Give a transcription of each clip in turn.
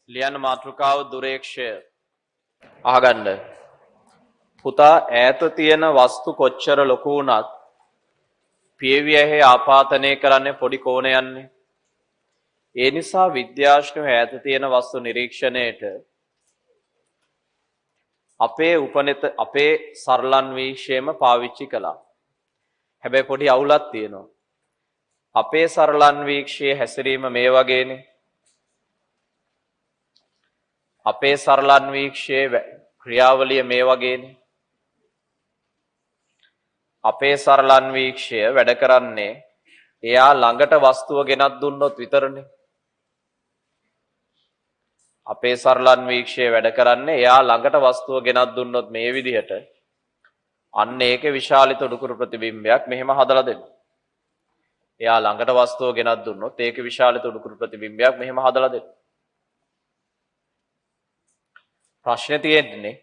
ලියන මාතෘකාව දුරේක්ෂය අහගන්න. පුතා ඈත තියෙන වස්තු කොච්චර ලොකු වුණත් පියවියහි ආපාතනය කරන්නේ පොඩි කෝණයන්නේ. ඒ නිසා විද්‍යාඥයෝ ඈත තියෙන වස්තු නිරීක්ෂණයට අපේ සරලන් වීක්ෂයම පාවිච්චි කළා. හැබැයි පොඩි අවුලක් තියෙනවා. අපේ සරලන් වීක්ෂයේ හැසිරීම මේ වගේනේ. අපේ සරලන් වීක්ෂයේ ක්‍රියාවලිය මේ වගේනේ. අපේ සරලන් වීක්ෂය වැඩ කරන්නේ එයා ළඟට වස්තුව ගෙනත් දුන්නොත් විතරනේ. අපේ සරලන් වීක්ෂය වැඩ කරන්නේ එයා ළඟට වස්තුව ගෙනත් දුන්නොත් මේ විදිහට අන්න ඒකේ විශාලිත උඩුකුරු ප්‍රතිබිම්බයක් මෙහෙම හදලා දෙන්න. එයා ළඟට වස්තුව ගෙනත් දුන්නොත් ඒකේ විශාලිත උඩුකුරු ප්‍රතිබිම්බයක් මෙහෙම හදලා දෙන්න. ප්‍රශ්නේ තියෙන්නේ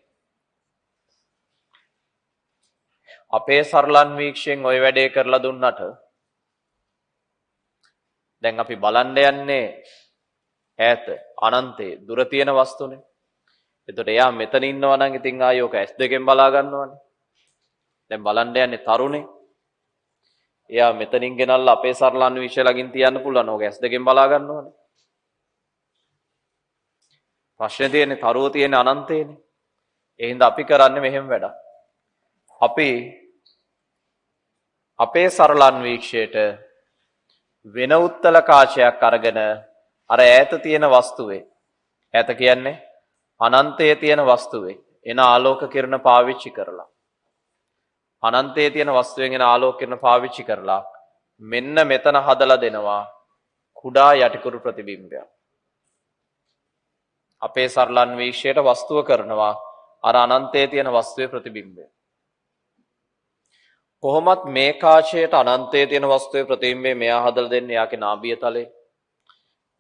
අපේ සරලන් වීක්ෂයෙන් ওই වැඩේ කරලා දුන්නට දැන් අපි බලන්න යන්නේ ඈත අනන්තේ දුර තියෙන වස්තුනේ. එතකොට එයා මෙතන ඉන්නවා නම් ඉතින් ආයෝක S2කින් බලා ගන්නවනේ. දැන් බලන්න යන්නේ තරුනේ. එයා මෙතනින් ගෙනල්ලා අපේ සරලන් වීක්ෂය ළඟින් තියන්න පුළුවන්. ඕක S2කින් බලා ගන්නවනේ. ප්‍රශ්නේ තියෙන්නේ තරුව තියෙන අනන්තේනේ. ඒ හින්දා අපි කරන්නේ මෙහෙම වැඩක්. අපි අපේ සරලන් වීක්ෂයට වෙන උත්තල කාචයක් අරගෙන අර ඈත තියෙන වස්තුවේ ඈත කියන්නේ අනන්තයේ තියෙන වස්තුවේ එන ආලෝක කිරණ පාවිච්චි කරලා අනන්තයේ තියෙන වස්තුවෙන් එන ආලෝක කිරණ පාවිච්චි කරලා මෙන්න මෙතන හදලා දෙනවා කුඩා යටිකුරු ප්‍රතිබිම්බයක්. අපේ සරලන් වීක්ෂයට වස්තුව කරනවා අර අනන්තයේ තියෙන වස්තුවේ ප්‍රතිබිම්බය. කොහොමත් මේ කාචයට අනන්තයේ තියෙන වස්තුවේ ප්‍රතිබිම්බය මෙයා හදලා දෙන්නේ යාගේ නාභිය තලයේ.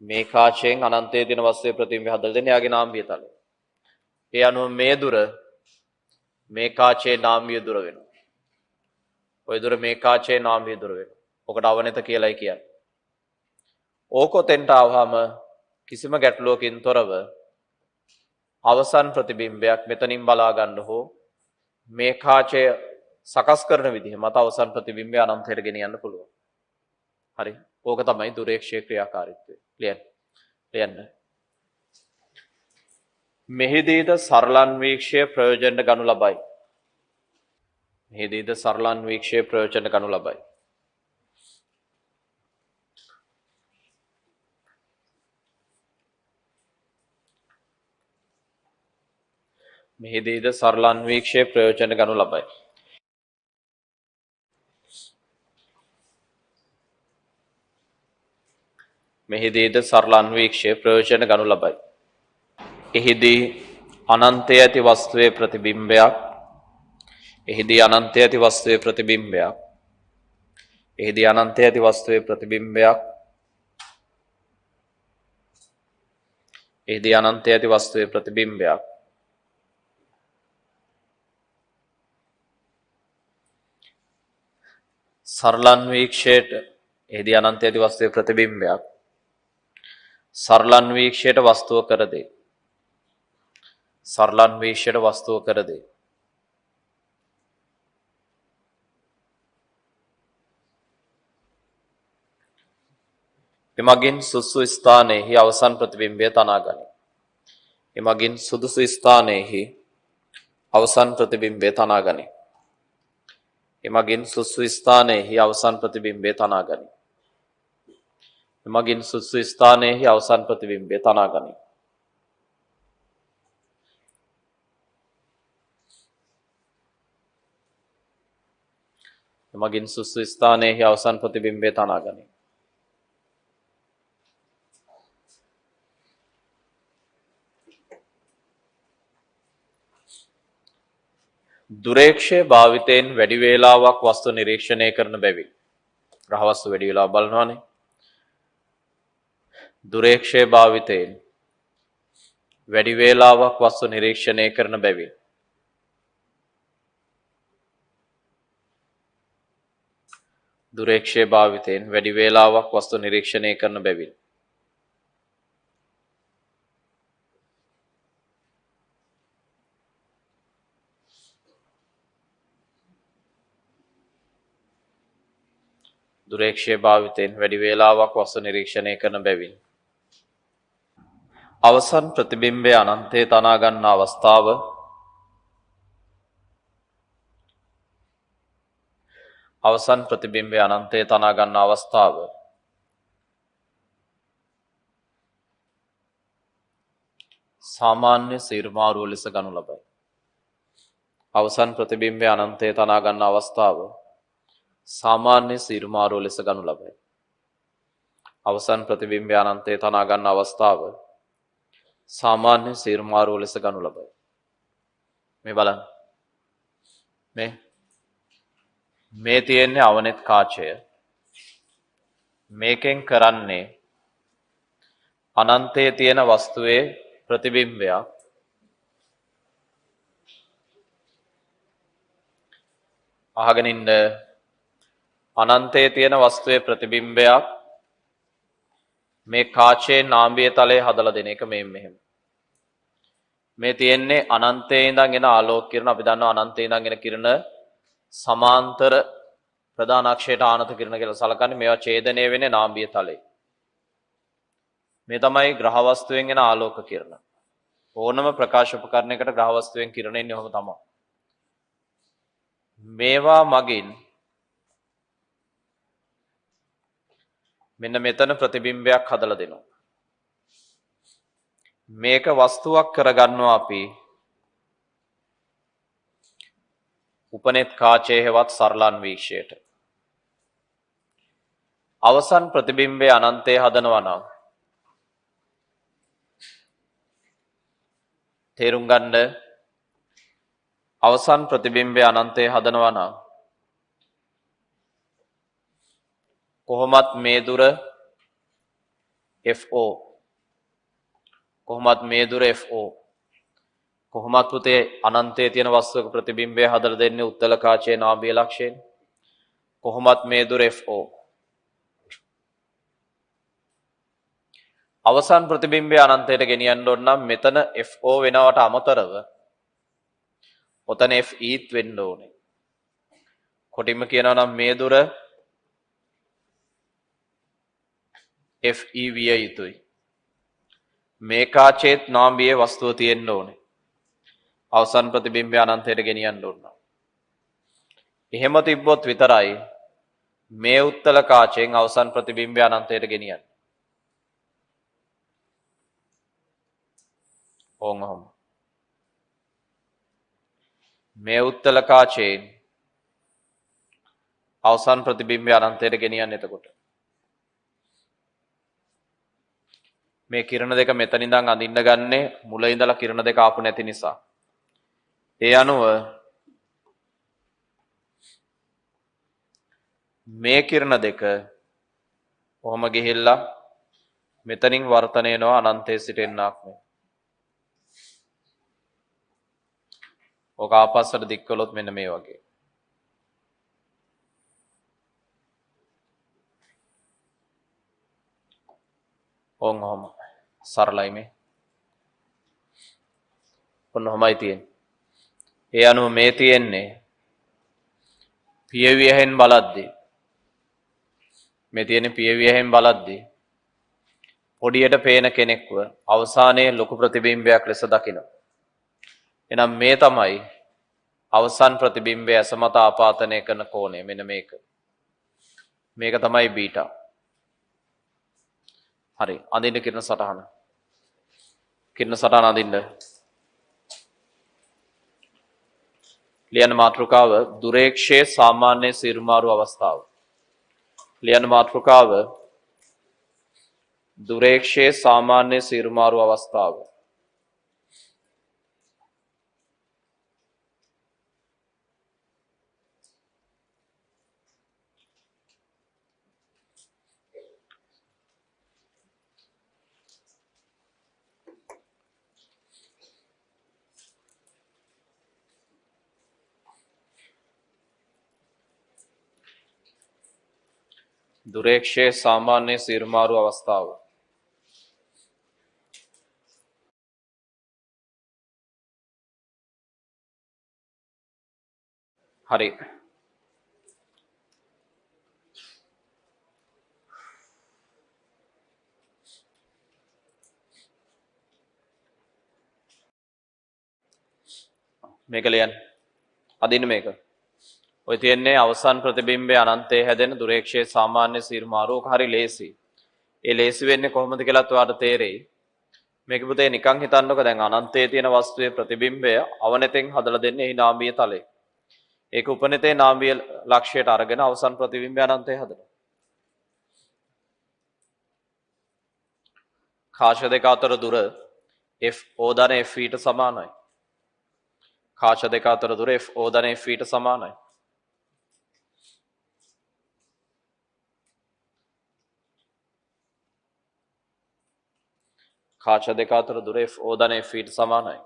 මේ කාචයෙන් අනන්තයේ තියෙන වස්තුවේ ප්‍රතිබිම්බය හදලා දෙන්නේ යාගේ නාභිය තලයේ. ඒ අනුව මේ දුර මේ කාචයේ නාභිය දුර වෙනවා. ওই දුර මේ කාචයේ නාභිය දුර වෙනවා. ඔකට අවනත කියලායි කියන්නේ. ඕකොතෙන්ට ආවම කිසිම ගැටලුවකින් තොරව අවසන් ප්‍රතිබිම්බයක් මෙතනින් බලා ගන්න හෝ මේ කාචය සකස් කරන විදිහ මත අවසන් ප්‍රතිබිම්බය අනන්තයට ගෙනියන්න පුළුවන්. හරි. ඕක තමයි දුරේක්ෂයේ ක්‍රියාකාරීත්වය. ලියන්න. මෙහිදීද සරලන් වීක්ෂය ප්‍රයෝජනට ගනු ලබයි. මෙහිදීද සරලන් වීක්ෂය ප්‍රයෝජනට ගනු ලබයි. මෙහිදීද සරලන් වීක්ෂය ප්‍රයෝජනට ගනු ලබයි. මෙහිදීද සරලන් වීක්ෂය ප්‍රයෝජන ගනු ලබයි. එහිදී අනන්තයේ ඇති වස්තුවේ ප්‍රතිබිම්බයක් එහිදී අනන්තයේ ඇති වස්තුවේ ප්‍රතිබිම්බයක් එහිදී අනන්තයේ ඇති වස්තුවේ ප්‍රතිබිම්බයක් එහිදී අනන්තයේ ඇති වස්තුවේ ප්‍රතිබිම්බයක් සරලන් වීක්ෂයට එහිදී අනන්තයේ ඇති වස්තුවේ ප්‍රතිබිම්බයක් සරලන් වීක්ෂයට වස්තුව කර දේ. සරලන් වීක්ෂයට වස්තුව කර දේ. එමගින් සුදුසු ස්ථානයෙහි අවසන් ප්‍රතිබිම්බය තනා ගනී. එමගින් සුදුසු ස්ථානයෙහි අවසන් ප්‍රතිබිම්බය තනා ගනී. එමගින් සුදුසු ස්ථානයෙහි අවසන් ප්‍රතිබිම්බය තනා ගනී. එමගින් සුදුසු ස්ථානයෙහි අවසන් ප්‍රතිබිම්බය තනා ගනී. එමගින් සුදුසු ස්ථානයෙහි අවසන් ප්‍රතිබිම්බය තනා ගනී. දුරේක්ෂය භාවිතයෙන් වැඩි වේලාවක් වස්තු නිරීක්ෂණය කරන බැවින් රහවස්තු වැඩි වේලාවක් බලනවානේ. දුරේක්ෂය භාවිතයෙන් වැඩි වේලාවක් වස්තු නිරීක්ෂණය කරන බැවින් දුරේක්ෂය භාවිතයෙන් වැඩි වේලාවක් වස්තු නිරීක්ෂණය කරන බැවින් දුරේක්ෂය භාවිතයෙන් වැඩි වේලාවක් වස්තු නිරීක්ෂණය කරන බැවින් අවසන් ප්‍රතිබිම්බය අනන්තයේ තනා ගන්න අවස්ථාව අවසන් ප්‍රතිබිම්බය අනන්තයේ තනා ගන්න අවස්ථාව සාමාන්‍ය සීර්මාරුව ලෙස ගනු ලබයි. අවසන් ප්‍රතිබිම්බය අනන්තයේ තනා ගන්න අවස්ථාව සාමාන්‍ය සීර්මාරුව ලෙස ගනු ලබයි. අවසන් ප්‍රතිබිම්බය අනන්තයේ තනා ගන්න අවස්ථාව සාමාන්‍ය සීර්මාරුව ලෙස ගනු ලබයි. මේ බලන්න. මේ තියෙන්නේ අවනෙත් කාචය. මේකෙන් කරන්නේ අනන්තයේ තියෙන වස්තුවේ ප්‍රතිබිම්බයක් අහගෙන ඉන්න අනන්තයේ තියෙන වස්තුවේ ප්‍රතිබිම්බයක් මේ කාචයේ නාභිය තලයේ හදලා දෙන එක මෙහෙම. මේ තියෙන්නේ අනන්තයේ ඉඳන් එන ආලෝක කිරණ අපි දන්නවා අනන්තයේ ඉඳන් එන කිරණ සමාන්තර ප්‍රධාන අක්ෂයට ආනත කිරණ කියලා සලකන්නේ මේවා ඡේදනය වෙන්නේ නාභිය තලයේ. මේ තමයි ග්‍රහ වස්තුවෙන් එන ආලෝක කිරණ. ඕනම ප්‍රකාශ උපකරණයකට ග්‍රහ වස්තුවෙන් කිරණ එන්නේ ඔහොම තමයි. මේවා මගින් මෙන්න මෙතන ප්‍රතිබිම්බයක් හදලා දෙනවා. මේක වස්තුවක් කරගන්නවා අපි උපනෙත් කාචයේ හෙවත් සරලන් වීක්ෂයට. අවසන් ප්‍රතිබිම්බය අනන්තයේ හදනවා නම් තේරුම් ගන්න අවසන් ප්‍රතිබිම්බය අනන්තයේ හදනවා නම් කොහොමත් මේ දුර FO කොහොමත් මේ දුර FO කොහොමත් පුතේ අනන්තයේ තියෙන වස්තුවක ප්‍රතිබිම්බය හදලා දෙන්නේ උත්තල කාචයේ නාභිය ලක්ෂයෙන් කොහොමත් මේ දුර FO අවසන් ප්‍රතිබිම්බය අනන්තයට ගෙනියන්න ඕන නම් මෙතන FO වෙනවට අමතරව ඔතන FEත් වෙන්න ඕනේ. කොටින්ම කියනවා නම් මේ දුර FE විය යුතුයි. මේ කාචේත් නාභියේ වස්තුව තියෙන්න ඕනේ. අවසන් ප්‍රතිබිම්බය අනන්තයට ගෙනියන්න ඕන. එහෙම තිබ්බොත් විතරයි මේ උත්තල කාචයෙන් අවසන් ප්‍රතිබිම්බය අනන්තයට ගෙනියන්නේ. ඔහොම. මේ උත්තල කාචයෙන් අවසන් ප්‍රතිබිම්බය අනන්තයට ගෙනියන්නේ එතකොට. මේ කිරණ දෙක මෙතන ඉඳන් අඳින්න ගන්නේ මුල ඉඳලා කිරණ දෙක ආපු නැති නිසා. ඒ අනුව මේ කිරණ දෙක කොහොම ගිහිල්ලා මෙතනින් වර්තනය වෙනවා අනන්තයේ සිටෙන්නාක් මේ. ඔක ආපස්සට දික් කළොත් මෙන්න මේ වගේ. ඔහොම සරලයි මේ. ඔන්නෝමයි තියෙන්නේ. ඒ අනුව මේ තියෙන්නේ පියවියෙන් බලද්දී මේ තියෙන්නේ පියවියෙන් බලද්දී පොඩියට පේන කෙනෙක්ව අවසානයේ ලොකු ප්‍රතිබිම්බයක් ලෙස දකිනවා. එහෙනම් මේ තමයි අවසන් ප්‍රතිබිම්බය අසමත ආපාතනය කරන කෝණය මෙන්න මේක. මේක තමයි බීටා. හරි අඳින්න කිරණ සටහන. කිරණ සටහන අඳින්න. ලියන මාතෘකාව දුරේක්ෂයේ සාමාන්‍ය සීරුමාරු අවස්ථාව. ලියන මාතෘකාව දුරේක්ෂයේ සාමාන්‍ය සීරුමාරු අවස්ථාව. දුරේක්ෂයේ සාමාන්‍ය සීරුමාරු අවස්ථාව. හරි මේක ලියන්න. අදින්න මේක. ඔය තියන්නේ අවසන් ප්‍රතිබිම්බය අනන්තයේ හැදෙන දුරේක්ෂයේ සාමාන්‍ය සීර්මාරුවක හරි ලේසි. ඒ ලේසි වෙන්නේ කොහොමද කියලාත් ඔයාලට තේරෙයි. මේක පුතේ නිකන් හිතන්නකෝ දැන් අනන්තයේ තියෙන වස්තුවේ ප්‍රතිබිම්බය අවනතෙන් හදලා දෙන්නේ එහි නාභීය තලයේ. ඒක උපනිතේ නාභීය ලක්ෂයට අරගෙන අවසන් ප්‍රතිබිම්බය අනන්තයේ හදනවා. කාශ දෙක අතර දුර FO ධන F ඊට සමානයි. කාශ දෙක අතර දුර FO ධන F ඊට සමානයි. කාශ දෙක අතර දුර FO ධන F ඊට සමානයි.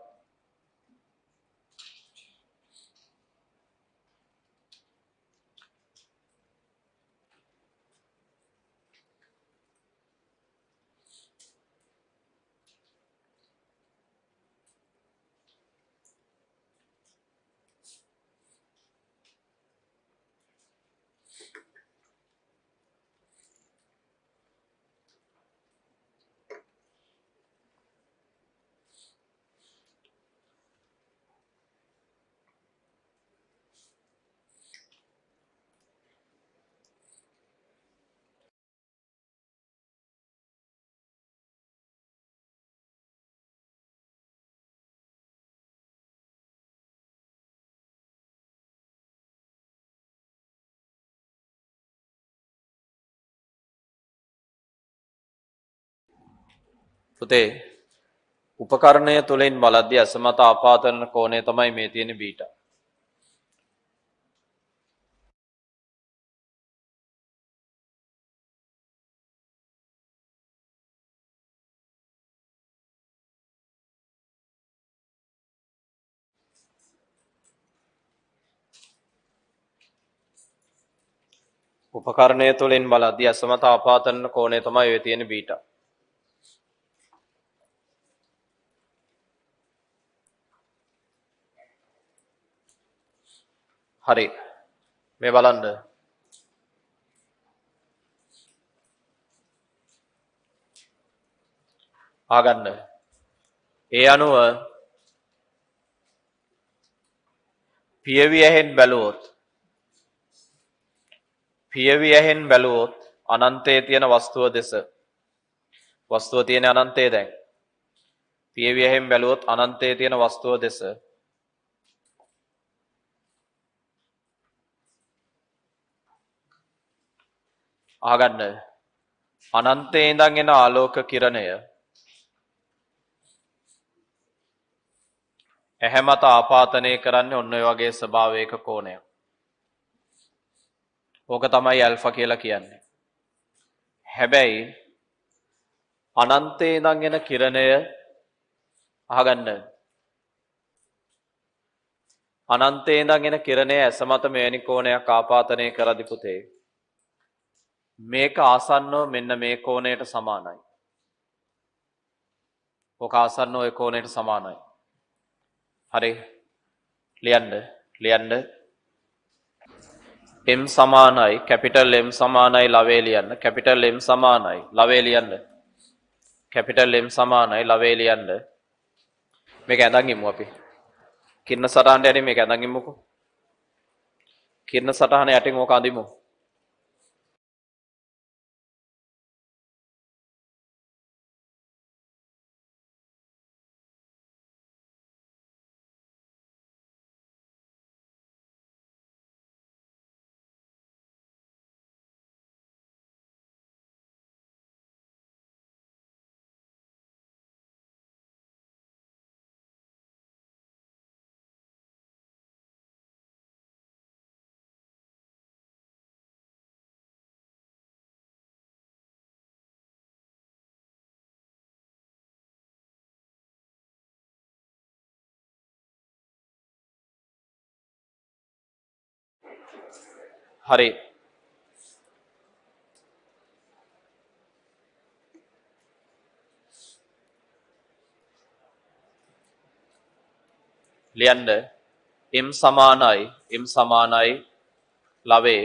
පුතේ උපකරණය තුලින් බලද්දී අසමත ආපාතන කෝණය තමයි මේ තියෙන බීටා. උපකරණය තුලින් බලද්දී අසමත ආපාතන කෝණය තමයි ඔය තියෙන බීටා. හරි. මේ බලන්න. ආගන්න. ඒ අනුව පියවියෙන් බැලුවොත් අනන්තයේ තියෙන වස්තුව දෙස වස්තුව තියෙන අනන්තයේ දැන් පියවියෙන් බැලුවොත් අනන්තයේ තියෙන වස්තුව දෙස ආගන්න. අනන්තයේ ඉඳන් එන ආලෝක කිරණය ඇහැ මත ආපාතනය කරන්නේ ඔන්න ඔය වගේ ස්වභාවයක කෝණයක්. ඕක තමයි ඇල්ෆා කියලා කියන්නේ. හැබැයි අනන්තයේ ඉඳන් එන කිරණය අහගන්න. අනන්තයේ ඉඳන් එන කිරණය ඇස මත මෙවැනි කෝණයක් ආපාතනය කරදි පුතේ මේක ආසන්නව මෙන්න මේ කෝණයට සමානයි. ඕක ආසන්නව ඒ කෝණයට සමානයි. හරි. ලියන්න. M සමානයි කැපිටල් M සමානයි ලවේ ලියන්න. කැපිටල් M සමානයි ලවේ ලියන්න. කැපිටල් M සමානයි ලවේ ලියන්න. මේක ඇඳන් ඉමු අපි. කින්න සටහනට යන්නේ මේක ඇඳන් ඉමුකෝ. කින්න සටහන යටින් ඕක අඳිමු. හරි. ලියන්න. M සමානයි ලවේ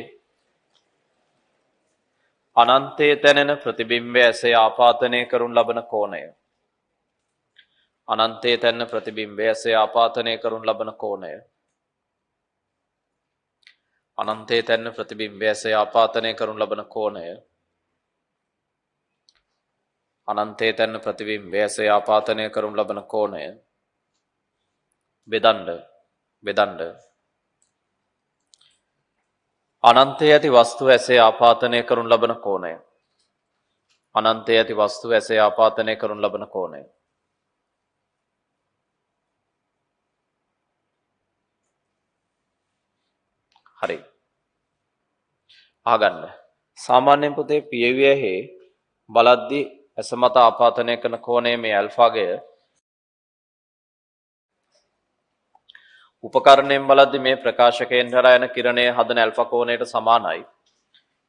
අනන්තයේ තැනෙන ප්‍රතිබිම්බය ඇසේ ආපාතනය කරනු ලබන කෝණය. අනන්තයේ තැන්න ප්‍රතිබිම්බය ඇසේ ආපාතනය කරනු ලබන කෝණය. අනන්තයේ තැන්න ප්‍රතිබිම්බය ඇසේ ආපාතනය කරනු ලබන කෝණය. අනන්තයේ තැන්න ප්‍රතිබිම්බය ඇසේ ආපාතනය කරනු ලබන කෝණය. බෙදන්න. අනන්තයේ ඇති වස්තුව ඇසේ ආපාතනය කරනු ලබන කෝණය. අනන්තයේ ඇති වස්තුව ඇසේ ආපාතනය කරනු ලබන කෝණය. හරි. අහගන්න. සාමාන්‍යයෙන් පුතේ පියවියෙහි බලද්දී ඇස මත ආපාතනය කරන කෝණය මේ ඇල්ෆාගය. උපකරණයෙන් බලද්දී මේ ප්‍රකාශකයෙන් හරහා යන කිරණය හදන ඇල්ෆා කෝණයට සමානයි.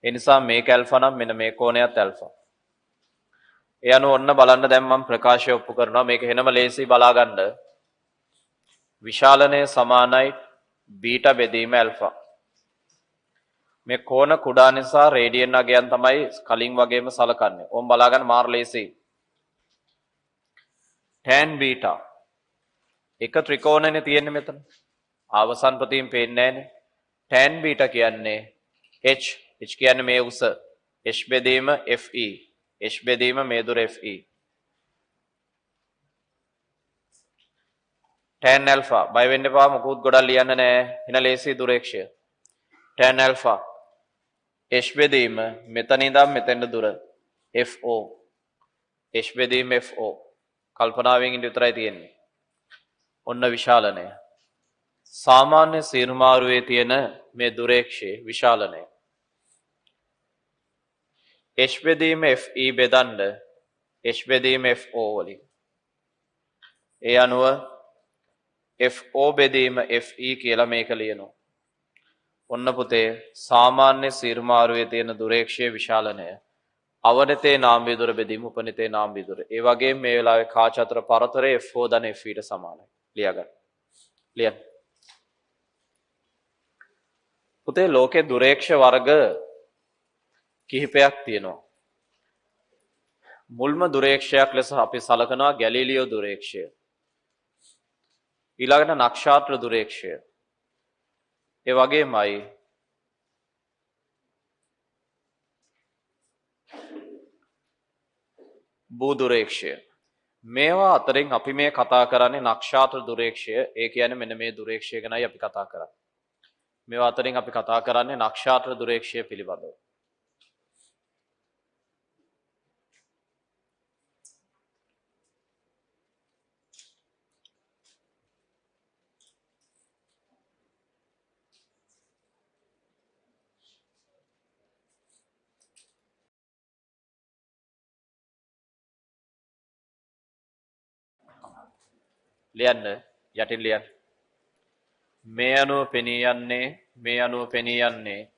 ඒ නිසා මේක ඇල්ෆා නම් මෙන්න මේ කෝණයත් ඇල්ෆා. ඒ අනුව ඔන්න බලන්න දැන් මම ප්‍රකාශය ඔප්පු කරනවා. මේක එහෙනම ලේසි බලා ගන්න. විශාලනය සමානයි බීටා බෙදීම ඇල්ෆා. මේ කෝණ කුඩා නිසා රේඩියන් අගයන් තමයි කලින් වගේම සලකන්නේ. ඕම් බලා ගන්න මාර ලේසි. tan බීටා එක ත්‍රිකෝණනේ තියෙන්නේ මෙතන. අවසන් ප්‍රතිම පේන්නේ නැහැනේ. tan බීටා කියන්නේ h කියන්නේ මේ උස. h බෙදීම fe. h බෙදීම මේ දුර fe. tan alpha බය වෙන්න එපා මොකුත් ගොඩක් ලියන්න නැහැ. එන ලේසි දුරේක්ෂය. tan alpha h බෙදීම මෙතන ඉඳන් මෙතෙන්ට දුර fo. h බෙදීම fo. කල්පනාවෙන් ඉඳ විතරයි තියෙන්නේ. ඔන්න විශාලනය. සාමාන්‍ය සීරුමාරුවේ තියෙන මේ දුරේක්ෂයේ විශාලනය. h බෙදීම fe බෙදන්න h බෙදීම fo වලින්. ඒ අනුව fo බෙදීම fe කියලා මේක ලියනවා. ඔන්න පුතේ සාමාන්‍ය සීරුමාරුවේ තියෙන දුරේක්ෂයේ විශාලනය. අවනතේ නාම්බී දුර බෙදීම උපනිතේ නාම්බී දුර. ඒ වගේම මේ වෙලාවේ කාචතර පරතරය fo ධන fe ට සමානයි. ලියා ගන්න. පුතේ ලෝකේ දුරේක්ෂ වර්ග කිහිපයක් තියෙනවා. මුල්ම දුරේක්ෂයක් ලෙස අපි සලකනවා ගැලීලියෝ දුරේක්ෂය. ඊළඟට නක්ෂත්‍ර දුරේක්ෂය. ඒ වගේමයි භූ දුරේක්ෂය. මේවා අතරින් අපි මේ කතා කරන්නේ නක්ෂත්‍ර දුරේක්ෂය. ඒ කියන්නේ මෙන්න මේ දුරේක්ෂය ගැනයි අපි කතා කරන්නේ. මේවා අතරින් අපි කතා කරන්නේ නක්ෂත්‍ර දුරේක්ෂය පිළිබඳව. ලියන්න යටින් ලියන්න. මේ අනුව පෙනී යන්නේ මේ අනුව පෙනී යන්නේ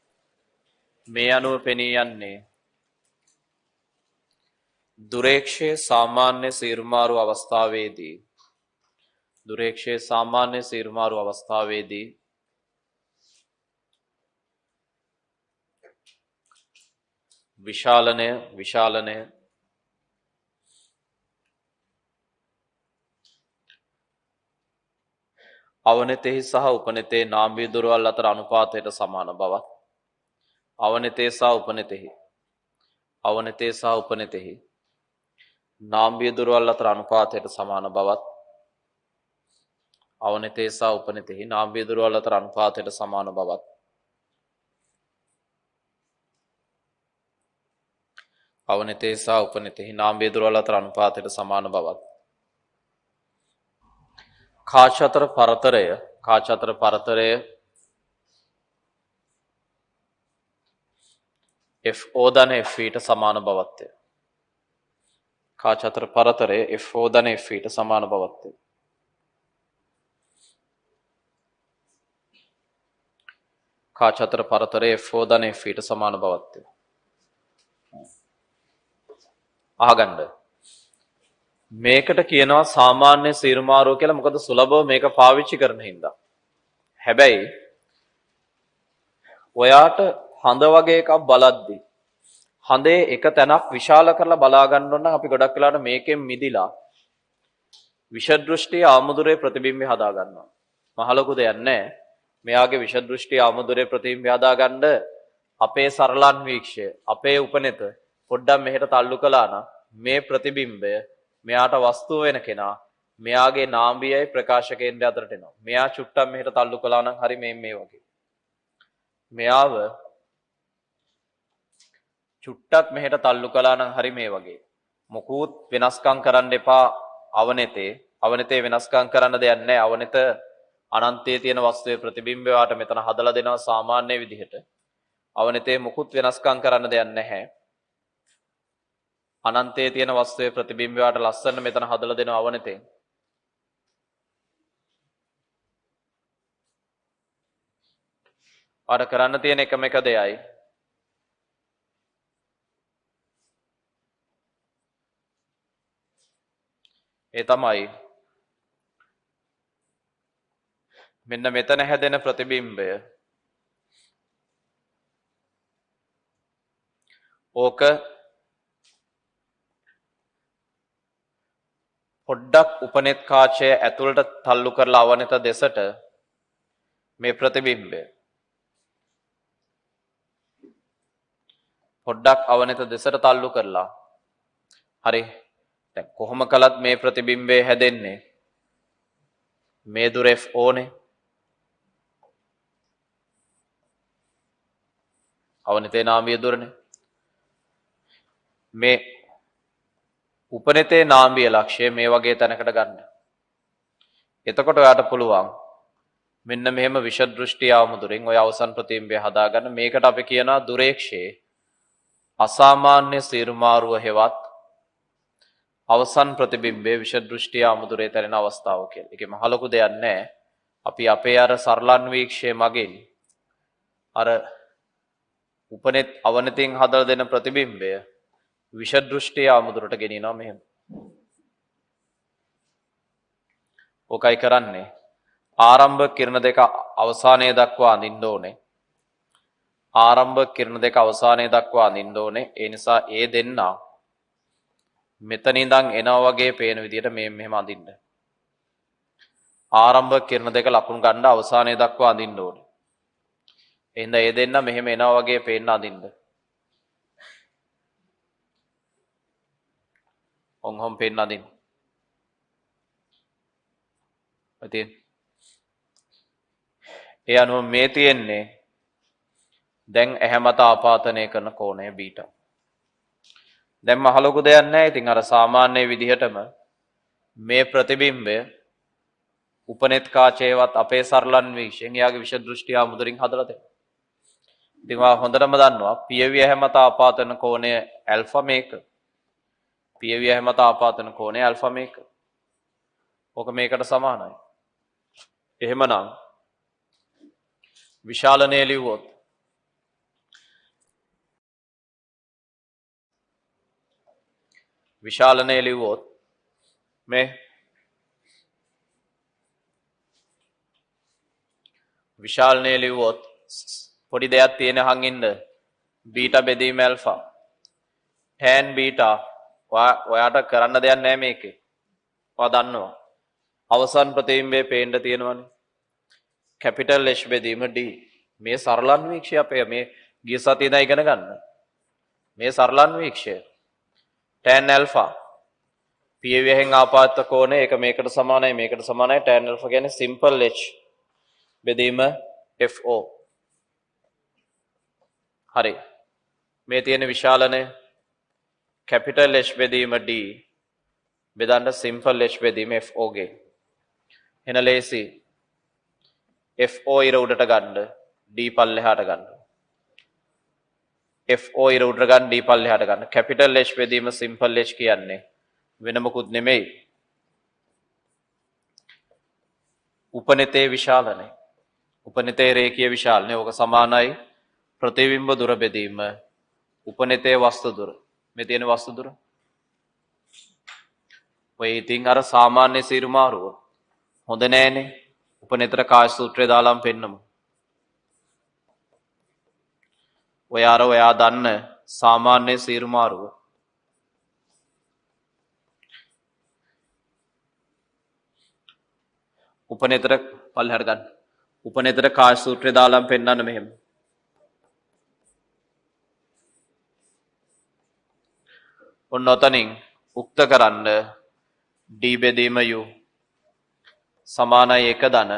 මේ අනුව පෙනී යන්නේ දුරේක්ෂයේ සාමාන්‍ය සීරුමාරු අවස්ථාවේදී දුරේක්ෂයේ සාමාන්‍ය සීරුමාරු අවස්ථාවේදී විශාලනය අවනතෙහි සහ උපනතේ නාම්බී දුරවල් අතර අනුපාතයට සමාන බවත් අවනතේ සහ උපනතෙහි නාම්බී දුරවල් අතර අනුපාතයට සමාන බවත් අවනතේ සහ උපනතෙහි නාම්බී දුරවල් අතර අනුපාතයට සමාන බවත් අවනතේ සහ උපනතෙහි නාම්බී දුරවල් අතර අනුපාතයට සමාන බවත් කාචතර පරතරය fo ධන fe ට සමාන බවත්ය. කාචතර පරතරය fo ධන fe ට සමාන බවත්ය. කාචතර පරතරය fo ධන fe ට සමාන බවත්ය. අහගන්න. මේකට කියනවා සාමාන්‍ය සීරුමාරුව කියලා. මොකද සුලභව මේක පාවිච්චි කරන හින්දා. හැබැයි ඔයාට හඳ වගේ එකක් බලද්දි හඳේ එක තැනක් විශාල කරලා බලා ගන්න ඕන නම් අපි ගොඩක් වෙලාවට මේකෙන් මිදිලා විෂදෘෂ්ටි ආමුදුරේ ප්‍රතිබිම්බය හදා ගන්නවා. මහ ලොකු දෙයක් නැහැ. මෙයාගේ විෂදෘෂ්ටි ආමුදුරේ ප්‍රතිබිම්බය හදා ගන්න අපේ සරලන්වීක්ෂය, අපේ උපනෙත පොඩ්ඩක් මෙහෙට තල්ලු කළා නම් මේ ප්‍රතිබිම්බය මෙයාට වස්තුව වෙන කෙනා මෙයාගේ නාභියයි ප්‍රකාශ කේන්ද්‍රය අතරට එනවා. මෙයා චුට්ටක් මෙහෙට තල්ලු කළා නම් හරි මේ වගේ. මෙයාව චුට්ටක් මෙහෙට තල්ලු කළා නම් හරි මේ වගේ. මොකුත් වෙනස්කම් කරන්න එපා අවනතේ වෙනස්කම් කරන්න දෙයක් නැහැ. අවනත අනන්තයේ තියෙන වස්තුවේ ප්‍රතිබිම්බය වාට මෙතන හදලා දෙනවා සාමාන්‍ය විදිහට. අවනතේ මොකුත් වෙනස්කම් කරන්න දෙයක් නැහැ. අනන්තයේ තියෙන වස්තුවේ ප්‍රතිබිම්බය වාට ලස්සන මෙතන හදලා දෙනවා අවනතේ. අර කරන්න තියෙන එකම එක දෙයයි ඒ තමයි මෙන්න මෙතන හැදෙන ප්‍රතිබිම්බය ඕක පොඩ්ඩක් උපනෙත් කාචය ඇතුළට තල්ලු කරලා අවනත දෙසට මේ ප්‍රතිබිම්බය පොඩ්ඩක් අවනත දෙසට තල්ලු කරලා හරි දැන් කොහොම කළත් මේ ප්‍රතිබිම්බය හැදෙන්නේ මේ දුර FO නේ අවනතේ නාභිය දුරනේ මේ උපනෙතේ නාභිය ලක්ෂය මේ වගේ තැනකට ගන්න. එතකොට ඔයාට පුළුවන් මෙන්න මෙහෙම විෂදෘෂ්ටි ආමුදුරෙන් ඔය අවසන් ප්‍රතිබිම්බය හදාගන්න. මේකට අපි කියනවා දුරේක්ෂයේ අසාමාන්‍ය සීරුමාරුව හෙවත් අවසන් ප්‍රතිබිම්බයේ විෂදෘෂ්ටි ආමුදුරේ තැරෙන අවස්ථාව කියලා. ඒකේ මහ ලොකු දෙයක් නැහැ. අපි අපේ අර සරලන්වීක්ෂයේ මගින් අර උපනෙත් අවනතින් හදලා දෙන ප්‍රතිබිම්බය විෂදෘෂ්ටි ආමුදුරට ගෙනියනවා මෙහෙම. ඔකයි කරන්නේ. ආරම්භ කිරණ දෙක අවසානයේ දක්වා අඳින්න ඕනේ. ආරම්භ කිරණ දෙක අවසානයේ දක්වා අඳින්න ඕනේ. ඒ නිසා ඒ දෙන්නා මෙතන ඉඳන් එනවා වගේ පේන විදිහට මෙහෙම අඳින්න. ආරම්භ කිරණ දෙක ලකුණු ගන්න අවසානයේ දක්වා අඳින්න ඕනේ. එහෙනම් ඒ දෙන්න මෙහෙම එනවා වගේ පේන්න අඳින්න. ඔන්හොම් පේන්න අඳින්න. ඉතින් ඒ අනුව මේ තියෙන්නේ දැන් ඇහැ මත ආපාතනය කරන කෝණය බීටා. දැන් මහ ලොකු දෙයක් නැහැ. ඉතින් අර සාමාන්‍ය විදිහටම මේ ප්‍රතිබිම්බය උපනෙත් කාචේවත් අපේ සරලන්වීක්ෂයෙන් යාගේ විෂදෘෂ්ටි ආමුදුරින් හදලා තියෙනවා. ඉතින් ඔයා හොඳටම දන්නවා පියවි ඇහැ මත ආපාතන කෝණය ඇල්ෆා මේක. පියවි ඇහැ මත ආපාතන කෝණය ඇල්ෆා මේක. ඕක මේකට සමානයි. එහෙමනම් විශාලනය ලිව්වොත් මේ විශාලනය ලිව්වොත් පොඩි දෙයක් තියෙන අහන් ඉන්න බීටා බෙදීම ඇල්ෆා tan බීටා ඔයාට කරන්න දෙයක් නැහැ මේකේ. ඔයා දන්නවා අවසන් ප්‍රතිබිම්බයේ පේන්න තියෙනවනේ කැපිටල් H බෙදීම D. මේ සරලන්වීක්ෂය අපේ මේ ගිය සතියේ ඉඳන් ඉගෙන ගන්න. මේ සරලන්වීක්ෂය tan alpha පියවියෙන් ආපාත කෝණය ඒක මේකට සමානයි tan alpha කියන්නේ simple H බෙදීම FO. හරි. මේ තියෙන විශාලනය කැපිටල් H බෙදීම D බෙදන්න simple H බෙදීම FO ගේ. එන ලේසි FO ඉර උඩට ගන්න D පල්ලෙහාට ගන්න. FO ඉර උඩට ගන්න D පල්ලෙහාට ගන්න. කැපිටල් H බෙදීම simple H කියන්නේ වෙන මොකුත් නෙමෙයි. උපනෙතේ විශාලනය. උපනෙතේ රේඛීය විශාලනය. ඕක සමානයි ප්‍රතිබිම්බ දුර බෙදීම උපනෙතේ වස්තු දුර. මේ තියෙන වස්තු දුර. ඔය ඉතින් අර සාමාන්‍ය සීරුමාරුව හොඳ නෑනේ. උපනෙතර කාය සූත්‍රය දාලාම පෙන්නමු. ඔයා දන්න සාමාන්‍ය සීරුමාරුව උපනේතර පල්ලෙහාට ගන්න. උපනේතර කාය සූත්‍රය දාලාම පෙන්නන්න මෙහෙම. ඔන්න ඔතනින් උක්ත කරන්න d බෙදීම u සමානයි 1 ධන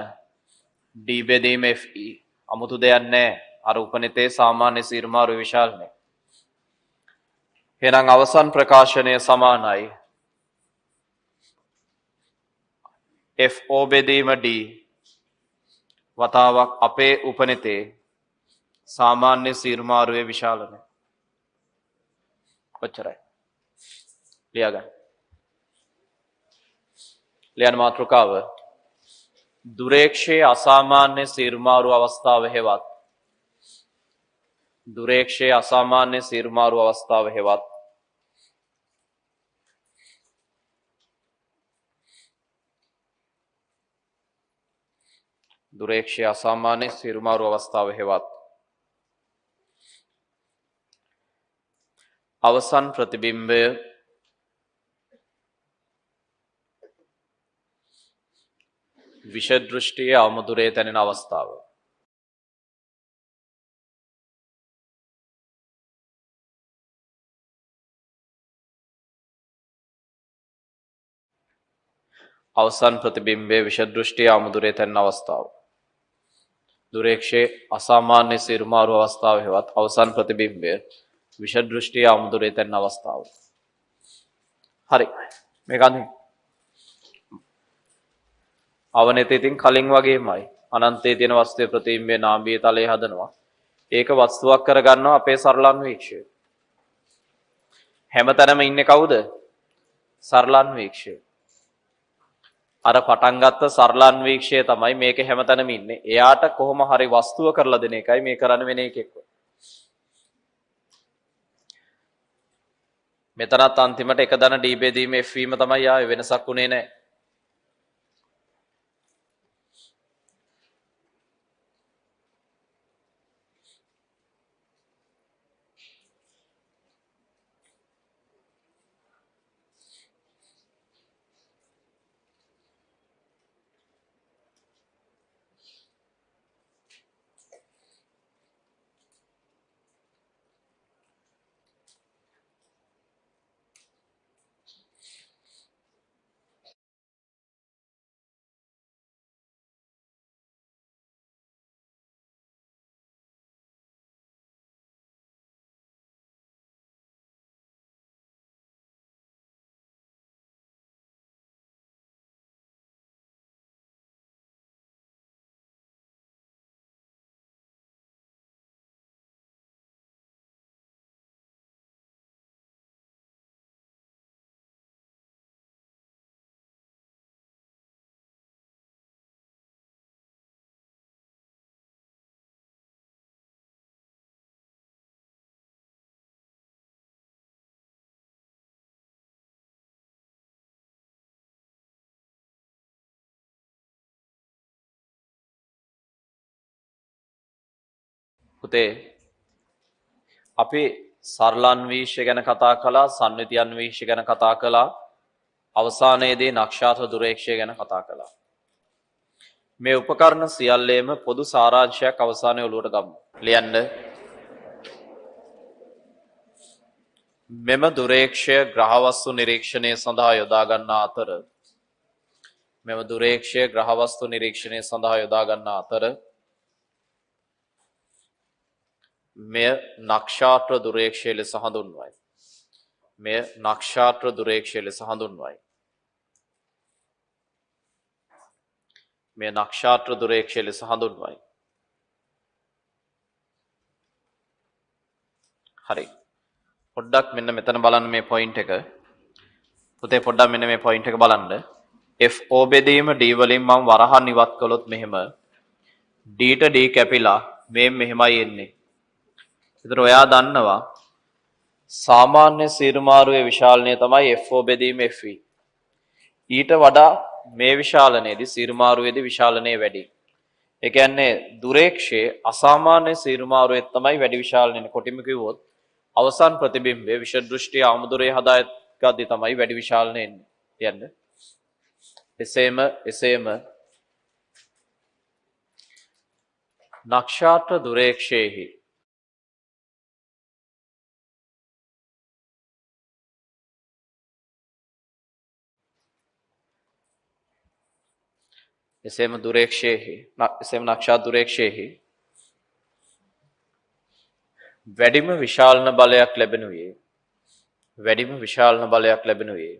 d බෙදීම fe. 아무තු දෙයක් නැහැ. අර උපනිතේ සාමාන්‍ය සීර්මාරු විශාලනේ. එහෙනම් අවසන් ප්‍රකාශනය සමානයි fo බෙදීම d වතාවක් අපේ උපනිතේ සාමාන්‍ය සීර්මාරුවේ විශාලනේ. කොච්චරයි? ලියාගන්න. ලියන මාතෘකාව දුරේක්ෂයේ අසාමාන්‍ය සීර්මාරු අවස්ථාව හේවත් දුරේක්ෂයේ අසාමාන්‍ය සීර්මාරු අවස්ථාව හේවත් දුරේක්ෂයේ අසාමාන්‍ය සීර්මාරු අවස්ථාව හේවත් අවසන් ප්‍රතිබිම්බය විෂද දෘෂ්ටියේ අවමුදුරේ තැනෙන අවස්ථාව. අවසන් ප්‍රතිබිම්බයේ විෂද දෘෂ්ටියේ අවමුදුරේ තැනෙන අවස්ථාව. දුරේක්ෂයේ අසාමාන්‍ය සීර්මාරු අවස්ථාව හේවත් අවසන් ප්‍රතිබිම්බය විෂද දෘෂ්ටියේ අවමුදුරේ තැනෙන අවස්ථාව. හරි. මේක අඳින්න. අවනතේ ඉතින් කලින් වගේමයි අනන්තයේ තියෙන වස්තුවේ ප්‍රතිබිම්බයේ නාභියේ තලයේ හදනවා. ඒක වස්තුවක් කරගන්නවා අපේ සරලන්වීක්ෂය. හැමතැනම ඉන්නේ කවුද? සරලන්වීක්ෂය. අර පටන් ගත්ත සරලන්වීක්ෂය තමයි මේක හැමතැනම ඉන්නේ. එයාට කොහොම හරි වස්තුව කරලා දෙන එකයි මේ කරන්න වෙන එකෙක්. මෙතනත් අන්තිමට එක දන d බෙදීමේ f වීම තමයි ආවේ, වෙනසක් උනේ නැහැ. පුතේ අපි සරලන්වීක්ෂය ගැන කතා කළා, සංවිතියන්වීක්ෂය ගැන කතා කළා, අවසානයේදී නක්ෂාත්‍ර දුරේක්ෂය ගැන කතා කළා. මේ උපකරණ සියල්ලේම පොදු සාරාංශයක් අවසානයේ ඔලුවට ගමු. ලියන්න. මෙම දුරේක්ෂය ග්‍රහවස්තු නිරීක්ෂණය සඳහා යොදා ගන්නා අතර මෙම දුරේක්ෂය ග්‍රහවස්තු නිරීක්ෂණය සඳහා යොදා ගන්නා අතර මෙය නක්ෂාත්‍ර දුරේක්ෂය ලෙස හඳුන්වයි. මෙය නක්ෂාත්‍ර දුරේක්ෂය ලෙස හඳුන්වයි. මෙය නක්ෂාත්‍ර දුරේක්ෂය ලෙස හඳුන්වයි. හරි. පොඩ්ඩක් මෙන්න මෙතන බලන්න මේ පොයින්ට් එක. පුතේ පොඩ්ඩක් මෙන්න මේ පොයින්ට් එක බලන්න. FO බෙදීම D වලින් මම වරහන් ඉවත් කළොත් මෙහෙම D ට D කැපිලා මේ මෙහෙමයි එන්නේ. ඒතර ඔයා දන්නවා සාමාන්‍ය සීරුමාරුවේ විශාලනය තමයි FO බෙදීම FE. ඊට වඩා මේ විශාලනයේදී සීරුමාරුවේදී විශාලනය වැඩි. ඒ කියන්නේ දුරේක්ෂයේ අසාමාන්‍ය සීරුමාරුවේ තමයි වැඩි විශාලනය. කොටිම කිව්වොත් අවසන් ප්‍රතිබිම්බයේ විෂද දෘෂ්ටි ආමුදුරේ හදාගද්දී තමයි වැඩි විශාලනය එන්නේ. කියන්නේ එසේම නක්ෂාත්‍ර දුරේක්ෂේහි එසේම දුරේක්ෂේහි එසේම නක්ෂාත් දුරේක්ෂේහි වැඩිම විශාලන බලයක් ලැබෙනුයේ වැඩිම විශාලන බලයක් ලැබෙනුයේ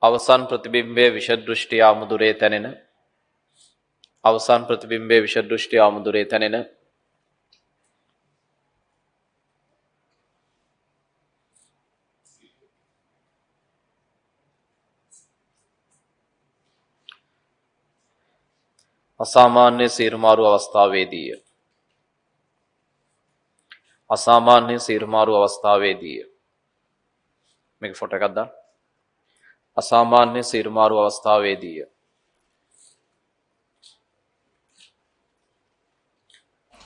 අවසන් ප්‍රතිබිම්බයේ විෂදෘෂ්ටි ආමුදුරේ තැනෙන අවසන් ප්‍රතිබිම්බයේ විෂදෘෂ්ටි ආමුදුරේ තැනෙන අසාමාන්‍ය සීරුමාරු අවස්ථාවේදීය අසාමාන්‍ය සීරුමාරු අවස්ථාවේදීය මේක ෆොටෝ එකක් දාන්න අසාමාන්‍ය සීරුමාරු අවස්ථාවේදීය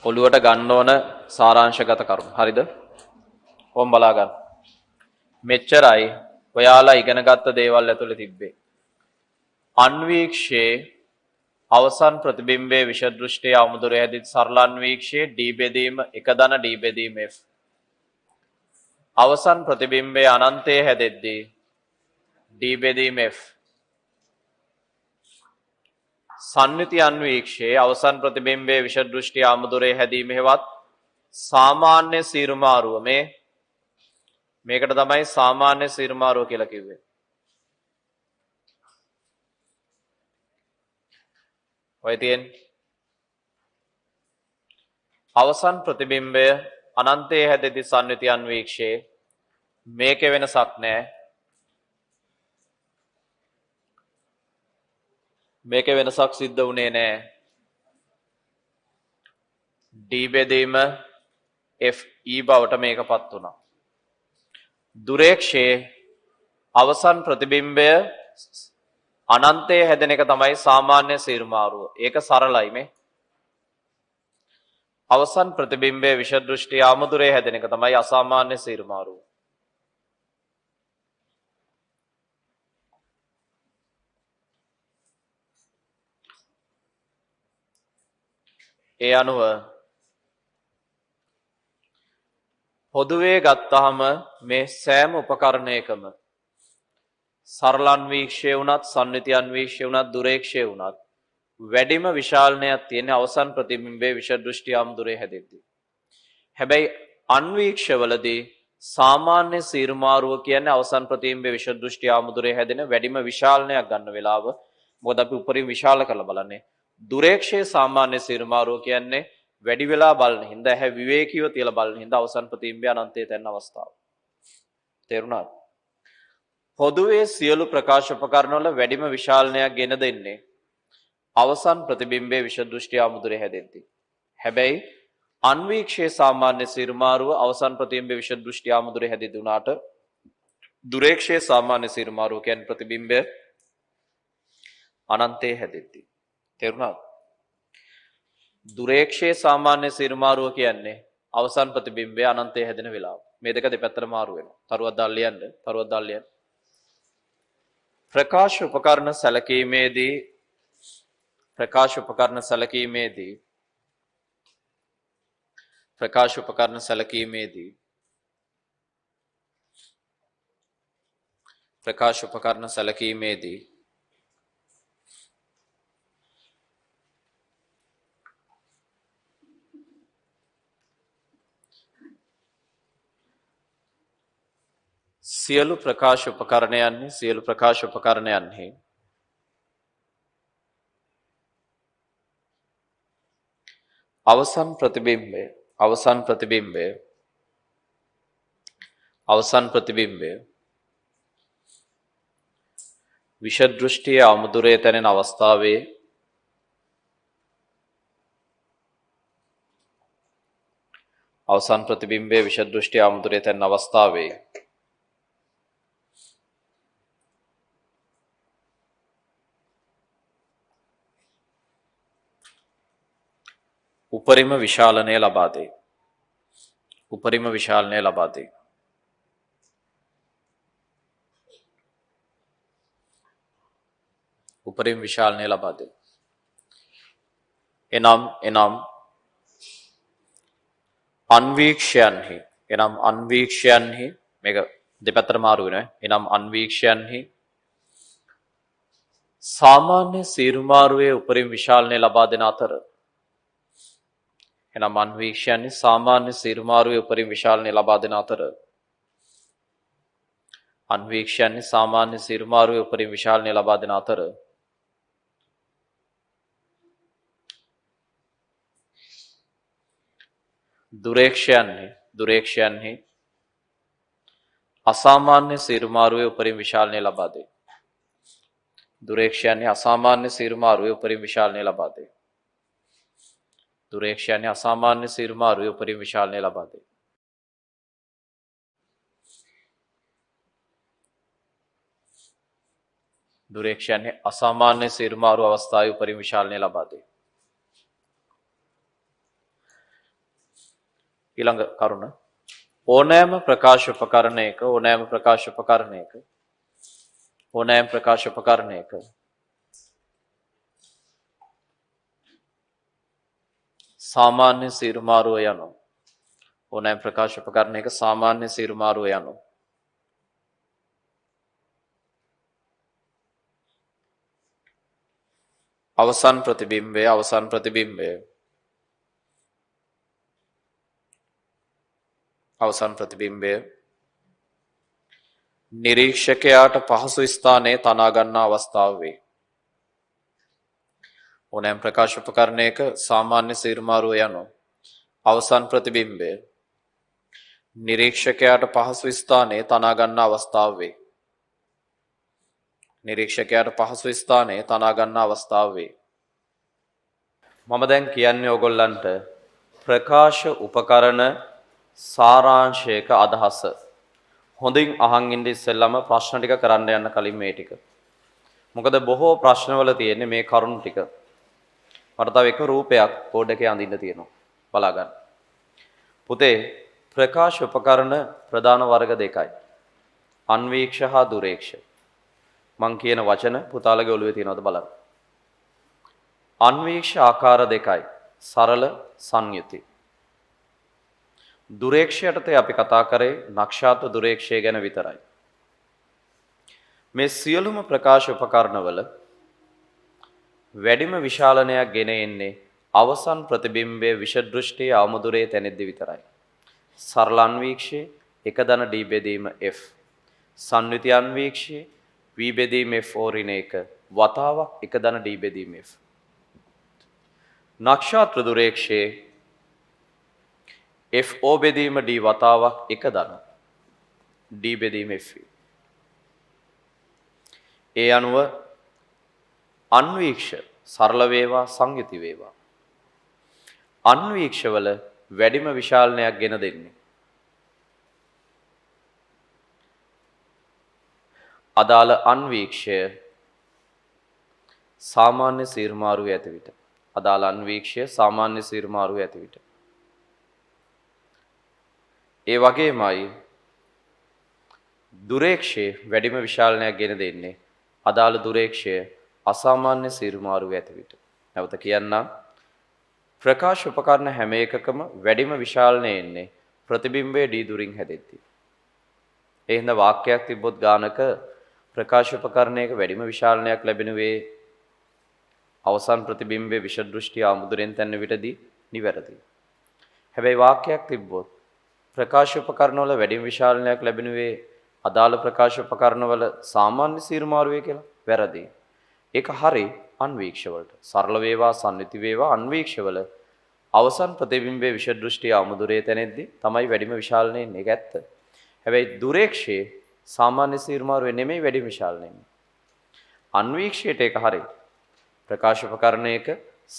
ඔළුවට ගන්න ඕන සාරාංශගත කරුණු හරිද ඕම් බලා ගන්න මෙච්චරයි ඔයාලා ඉගෙන ගත්ත දේවල් ඇතුළේ තිබ්බේ අන්වීක්ෂයේ අවසන් ප්‍රතිබිම්බයේ විෂදෘෂ්ටිය අමුදුරේ හැදිත් සරල අන්වීක්ෂයේ D බෙදීම එක ධන D බෙදීම F අවසන් ප්‍රතිබිම්බයේ අනන්තයේ හැදෙද්දී D බෙදීම F සන්නිති අන්වීක්ෂයේ අවසන් ප්‍රතිබිම්බයේ විෂදෘෂ්ටි ආමුදුරේ හැදීම හේවත් සාමාන්‍ය සීරුමාරුව මේකට තමයි සාමාන්‍ය සීරුමාරුව කියලා කිව්වේ ඔය තියෙන්නේ අවසන් ප්‍රතිබිම්බය අනන්තයේ හැදෙති සන්නිති අන්වීක්ෂයේ මේකේ වෙනසක් නැහැ මේකේ වෙනසක් සිද්ධ වුණේ නැහැ D බෙදීම FE බවට මේකපත් වුණා දුරේක්ෂයේ අවසන් ප්‍රතිබිම්බය අනන්තයේ හැදෙන එක තමයි සාමාන්‍ය සීරුමාරුව ඒක සරලයි මේ අවසන් ප්‍රතිබිම්බයේ විෂදෘෂ්ටි ආමුදුරේ හැදෙන එක තමයි අසාමාන්‍ය සීරුමාරුව ඒ අනුව පොදුවේ ගත්තාම මේ සෑම උපකරණයකම සරල අන්වීක්ෂය වුණත් සන්නිති අන්වීක්ෂය වුණත් දුරේක්ෂය වුණත් වැඩිම විශාලනයක් තියෙන අවසන් ප්‍රතිබිම්බයේ විෂදෘෂ්ටි ආමුදුරේ හැදෙද්දී හැබැයි අන්වීක්ෂවලදී සාමාන්‍ය සීරුමාරුව කියන්නේ අවසන් ප්‍රතිබිම්බයේ විෂදෘෂ්ටි ආමුදුරේ හැදෙන වැඩිම විශාලනයක් ගන්න වෙලාව මොකද අපි උපරිම විශාල කරලා බලන්නේ දුරේක්ෂයේ සාමාන්‍ය සීරුමාරුව කියන්නේ වැඩි වෙලා බලන හින්දා ඇහැ විවේකීව තියලා බලන හින්දා අවසන් ප්‍රතිබිම්බය අනන්තයේ තැන්න අවස්ථාව තේරුණාද පොදුවේ සියලු ප්‍රකාශ උපකරණ වල වැඩිම විශාලනයක් ගෙන දෙන්නේ අවසන් ප්‍රතිබිම්බයේ විෂදෘෂ්ටි ආමුදුරේ හැදෙද්දී හැබැයි අන්වීක්ෂයේ සාමාන්‍ය සීරුමාරුව අවසන් ප්‍රතිබිම්බයේ විෂදෘෂ්ටි ආමුදුරේ හැදෙද්දී උනාට දුරේක්ෂයේ සාමාන්‍ය සීරුමාරුව කියන්නේ ප්‍රතිබිම්බය අනන්තයේ හැදෙද්දී තේරුණාද දුරේක්ෂයේ සාමාන්‍ය සීරුමාරුව කියන්නේ අවසන් ප්‍රතිබිම්බය අනන්තයේ හැදෙන වෙලාව මේ දෙක දෙපැත්තට මාරු වෙනවා තරුවක් දාලා ලියන්න ප්‍රකාශ උපකරණ සැලකීමේදී ප්‍රකාශ උපකරණ සැලකීමේදී සියලු ප්‍රකාශ උපකරණයන්හි අවසන් ප්‍රතිබිම්බය විෂදෘෂ්ටියේ ආමුදුරේ තැනෙන අවස්ථාවේ අවසන් ප්‍රතිබිම්බයේ විෂදෘෂ්ටි ආමුදුරේ තැනෙන අවස්ථාවේ උපරිම විශාලනය ලබා දේ. උපරිම විශාලනය ලබා දෙයි. එනම් අන්වීක්ෂයන්හි අන්වීක්ෂයන්හි මේක දෙපැත්තට මාරු වෙනවා. එනම් අන්වීක්ෂයන්හි සාමාන්‍ය සීරුමාරුවේ උපරිම විශාලනය ලබා දෙන අතර අන්වීක්ෂයන්හි සාමාන්‍ය සීරුමාරුවේ උපරිම විශාලනය ලබා දෙන අතර අන්වීක්ෂයන්හි සාමාන්‍ය සීරුමාරුවේ උපරිම විශාලනය ලබා දෙන අතර දුරේක්ෂයන්හි අසාමාන්‍ය සීරුමාරුවේ උපරිම විශාලනය ලබා දෙයි. දුරේක්ෂයන්හි අසාමාන්‍ය සීරුමාරුවේ උපරිම විශාලනය ලබා දෙයි. දුරේක්ෂයන්හි අසාමාන්‍ය සීරුමාරුවේ උපරිම විශාලනය ලබා දෙයි. දුරේක්ෂයන්හි අසාමාන්‍ය සීරුමාරු අවස්ථාවේ උපරිම විශාලනය ලබා දෙයි. ඊළඟ කරුණ ඕනෑම ප්‍රකාශ උපකරණයක සාමාන්‍ය සීරුමාරුව යනු ඕනෑම ප්‍රකාශ උපකරණයක සාමාන්‍ය සීරුමාරුව යනු අවසන් ප්‍රතිබිම්බය නිරීක්ෂකයාට පහසු ස්ථානයේ තනා ගන්නා අවස්ථාව වේ. ඕනෑම ප්‍රකාශ උපකරණයක සාමාන්‍ය සීරුමාරුව යනු අවසන් ප්‍රතිබිම්බය නිරීක්ෂකයාට පහසු ස්ථානයේ තනා ගන්නා අවස්ථාව වේ. නිරීක්ෂකයාට පහසු ස්ථානයේ තනා ගන්නා අවස්ථාව වේ. මම දැන් කියන්නේ ඕගොල්ලන්ට ප්‍රකාශ උපකරණ සාරාංශයක අදහස. හොඳින් අහන් ඉන්න ඉස්සෙල්ලම ප්‍රශ්න ටික කරන්න යන්න කලින් මේ ටික. මොකද බොහෝ ප්‍රශ්නවල තියෙන්නේ මේ කරුණු ටික. මට තව එක රූපයක් බෝඩ් එකේ අඳින්න තියෙනවා. බලා ගන්න. පුතේ ප්‍රකාශ උපකරණ ප්‍රධාන වර්ග දෙකයි. අන්වීක්ෂ හා දුරේක්ෂ. මං කියන වචන පුතාලගේ ඔළුවේ තියෙනවද බලන්න. අන්වීක්ෂ ආකාර දෙකයි. සරල සංයුති. දුරේක්ෂයටත් අපි කතා කරේ නක්ෂාත දුරේක්ෂය ගැන විතරයි. මේ සියලුම ප්‍රකාශ උපකරණවල වැඩිම විශාලනයක් ගෙන එන්නේ අවසන් ප්‍රතිබිම්බයේ විෂදෘෂ්ටියේ ආමුදුරේ තැනෙද්දී විතරයි. සරල අන්වීක්ෂයේ එක දන D බෙදීම F. සංයුති අන්වීක්ෂයේ V බෙදීම F ඕරින එක වතාවක් එක දන D බෙදීම F. නක්ෂාත්‍ර දුරේක්ෂයේ FO බෙදීම D වතාවක් එක දන D බෙදීම F. ඒ අනුව අන්වීක්ෂ සරල වේවා සංයුති වේවා අන්වීක්ෂවල වැඩිම විශාලනයක් ගෙන දෙන්නේ අදාළ අන්වීක්ෂය සාමාන්‍ය සීරුමාරුවේ ඇති විට අදාළ අන්වීක්ෂය සාමාන්‍ය සීරුමාරුවේ ඇති විට ඒ වගේමයි දුරේක්ෂයේ වැඩිම විශාලනයක් ගෙන දෙන්නේ අදාළ දුරේක්ෂය අසාමාන්‍ය සීරුමාරුවේ ඇති විට. නැවත කියන්නම් ප්‍රකාශ උපකරණ හැම එකකම වැඩිම විශාලනය එන්නේ ප්‍රතිබිම්බයේ D දුරින් හැදෙද්දී. ඒ හින්දා වාක්‍යයක් තිබ්බොත් ගානක ප්‍රකාශ උපකරණයක වැඩිම විශාලනයක් ලැබෙනුවේ අවසන් ප්‍රතිබිම්බයේ විෂදෘෂ්ටි ආමුදුරෙන් තැන්න විටදී නිවැරදි. හැබැයි වාක්‍යයක් තිබ්බොත් ප්‍රකාශ උපකරණවල වැඩිම විශාලනයක් ලැබෙනුවේ අදාළ ප්‍රකාශ උපකරණවල සාමාන්‍ය සීරුමාරුවේ කියලා වැරදි. ඒක හරි අන්වීක්ෂවලට. සරල වේවා සංයුති වේවා අන්වීක්ෂවල අවසන් ප්‍රතිබිම්බයේ විෂදෘෂ්ටි ආමුදුරේ තැනෙද්දී තමයි වැඩිම විශාලනය එන්නේ. ඒක ඇත්ත. හැබැයි දුරේක්ෂයේ සාමාන්‍ය සීරුමාරුවේ නෙමෙයි වැඩිම විශාලනය එන්නේ. අන්වීක්ෂයට ඒක හරි. ප්‍රකාශ උපකරණයක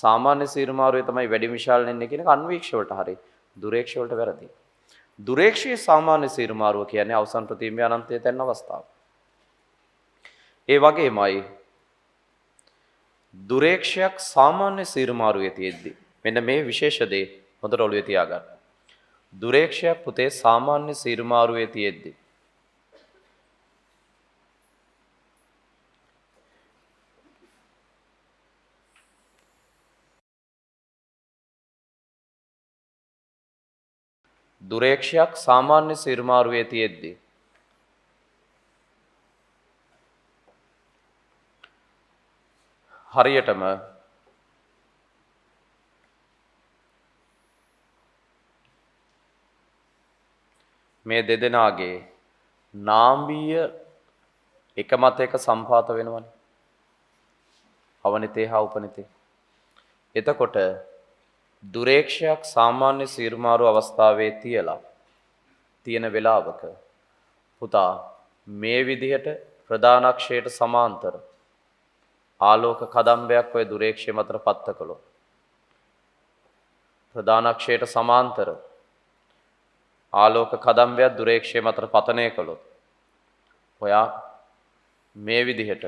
සාමාන්‍ය සීරුමාරුවේ තමයි වැඩිම විශාලනය එන්නේ කියන එක අන්වීක්ෂ වලට හරි. දුරේක්ෂ වලට වැරදි. දුරේක්ෂයේ සාමාන්‍ය සීරුමාරුව කියන්නේ අවසන් ප්‍රතිබිම්බයේ අනන්තයේ තැන්න අවස්ථාව. ඒ වගේමයි දුරේක්ෂයක් සාමාන්‍ය සීරුමාරුවේ තියෙද්දි මෙන්න මේ විශේෂ දේ හොඳට ඔළුවේ තියාගන්න. දුරේක්ෂයක් පුතේ සාමාන්‍ය සීරුමාරුවේ තියෙද්දි දුරේක්ෂයක් සාමාන්‍ය සිරුමාරුවේ තියෙද්දී හරියටම මේ දෙදෙනාගේ නාම්බීය එක මත එක සම්පාත වෙනවනේ. අවනිතේ හා උපනිතේ. එතකොට දුරේක්ෂයක් සාමාන්‍ය සිරුමාරු අවස්ථාවේ තියලා තියෙන වෙලාවක පුතා මේ විදිහට ප්‍රධානක්ෂයට සමාන්තර ආලෝක කදම්බයක් ඔය දුරේක්ෂය මතට පත්ත කළොත් ප්‍රධානක්ෂයට සමාන්තර ආලෝක කදම්බයක් දුරේක්ෂය මතට පතනය කළොත් ඔයා මේ විදිහට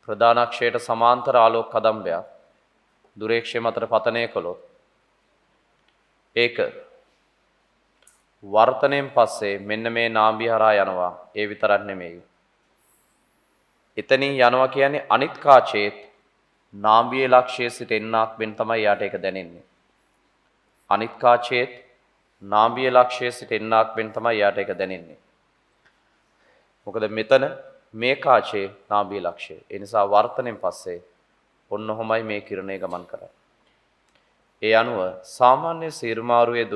ප්‍රධානක්ෂයට සමාන්තර ආලෝක කදම්බයක් දුරේක්ෂය මතට පතනය කළොත් ඒක වර්තනයෙන් පස්සේ මෙන්න මේ නාභිය හරහා යනවා. ඒ විතරක් නෙමෙයි. එතනින් යනවා කියන්නේ අනිත් කාචේත් නාභියේ ලක්ෂයේ සිට එන්නක් වෙන තමයි යාට ඒක දැනෙන්නේ. අනිත් කාචේත් නාභියේ ලක්ෂයේ සිට එන්නක් වෙන තමයි යාට ඒක දැනෙන්නේ. මොකද මෙතන මේ කාචේ නාභිය ලක්ෂය. ඒ නිසා වර්තනයෙන් පස්සේ ඔන්න ඔහොමයි මේ කිරණය ගමන් කරන්නේ. ඒ අනුව සාමාන්‍ය සිරුමාරුවේ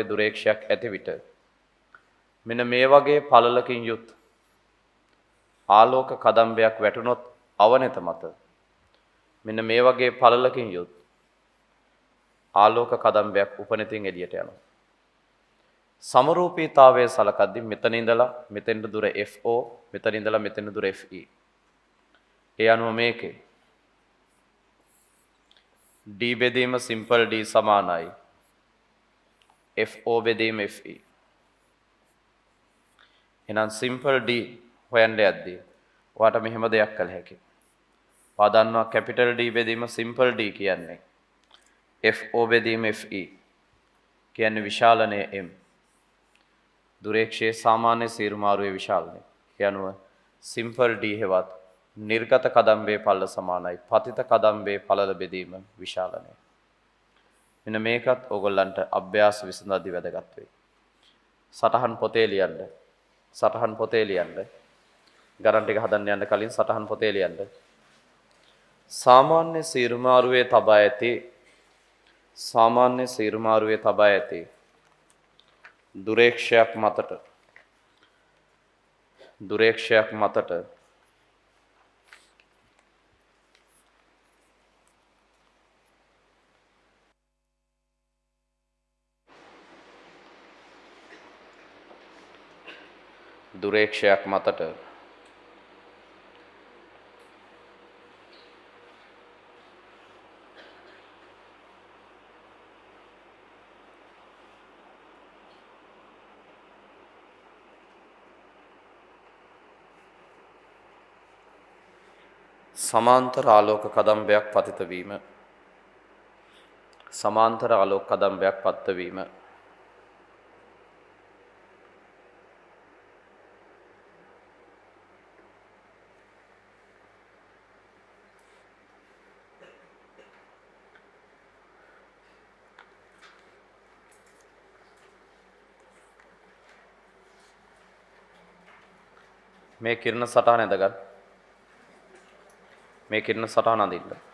දුරේක්ෂයක් ඇති විට මෙන්න මේ වගේ පළලකින් යුත් ආලෝක කදම්බයක් වැටුනොත් අවනත මත මෙන්න මේ වගේ පළලකින් යුත් ආලෝක කදම්බයක් උපනිතින් එළියට යනවා. සමරූපීතාවයේ සලකද්දී මෙතන ඉඳලා මෙතෙන්ට දුර FO, මෙතන ඉඳලා මෙතෙන්ට දුර FE. ඒ අනුව මේකේ D බෙදීම සිම්පල් D සමානයි FO බෙදීම FE. එහෙනම් සිම්පල් D හොයන්න යද්දී ඔයාට මෙහෙම දෙයක් කළ හැකියි. ඔයා දන්නවා කැපිටල් D බෙදීම සිම්පල් D කියන්නේ FO බෙදීම FE කියන්නේ විශාලනය M. දුරේක්ෂයේ සාමාන්‍ය සිරුමාරුවේ විශාලනය. ඒ අනුව සිම්පල් D හෙවත් නිර්ගත කදම්බේ පළල සමානයි පතිත කදම්බේ පළල බෙදීම විශාලනය. මෙන්න මේකත් ඕගොල්ලන්ට අභ්‍යාස විසඳද්දී වැදගත් වෙයි. සටහන් පොතේ ලියන්න. ගණන් ටික හදන්න යන්න කලින් සටහන් පොතේ ලියන්න. සාමාන්‍ය සිරුමාරුවේ තබා ඇති දුරේක්ෂයක් මතට සමාන්තර ආලෝක කදම්බයක් පතිත වීම මේ කිරණ සටහන ඇඳගන්න. මේ කිරණ සටහන අඳින්න.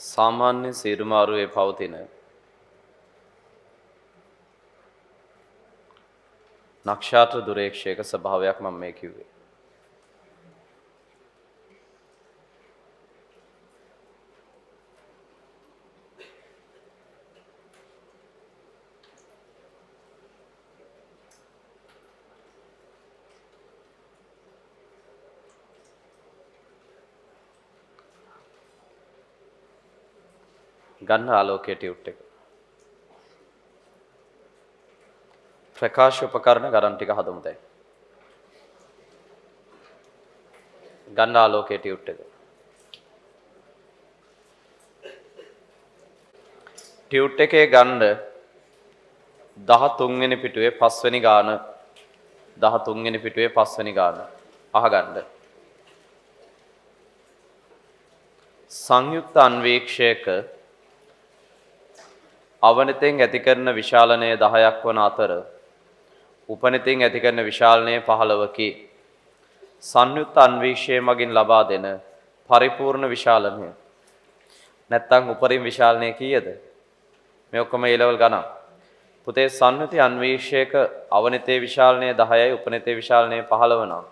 සාමාන්‍ය සීරුමාරුවේ පවතින නක්ෂත්‍ර දුරේක්ෂයක ස්වභාවයක් මම මේ කිව්වේ. ගන්න ආලෝකයේ ටියුට් එක. ප්‍රකාශ උපකරණ ගණන් ටික හදමු දැන්. ගන්න ආලෝකයේ ටියුට් එක. ටියුට් එකේ ගන්න 13 වෙනි පිටුවේ 5 වෙනි ගාන 13 වෙනි පිටුවේ 5 වෙනි ගාන අහගන්න. සංයුක්ත අන්වීක්ෂයක අවනතෙන් ඇති කරන විශාලනය 10ක් වන අතර උපනතෙන් ඇති කරන විශාලනය 15කි. සංයුක්ත අන්වීක්ෂය මගින් ලබා දෙන පරිපූර්ණ විශාලනය නැත්තම් උපරිම විශාලනය කීයද? මේ ඔක්කොම A level ගණන්. පුතේ සංයුති අන්වීක්ෂයක අවනතේ විශාලනය 10යි උපනතේ විශාලනය 15 නම්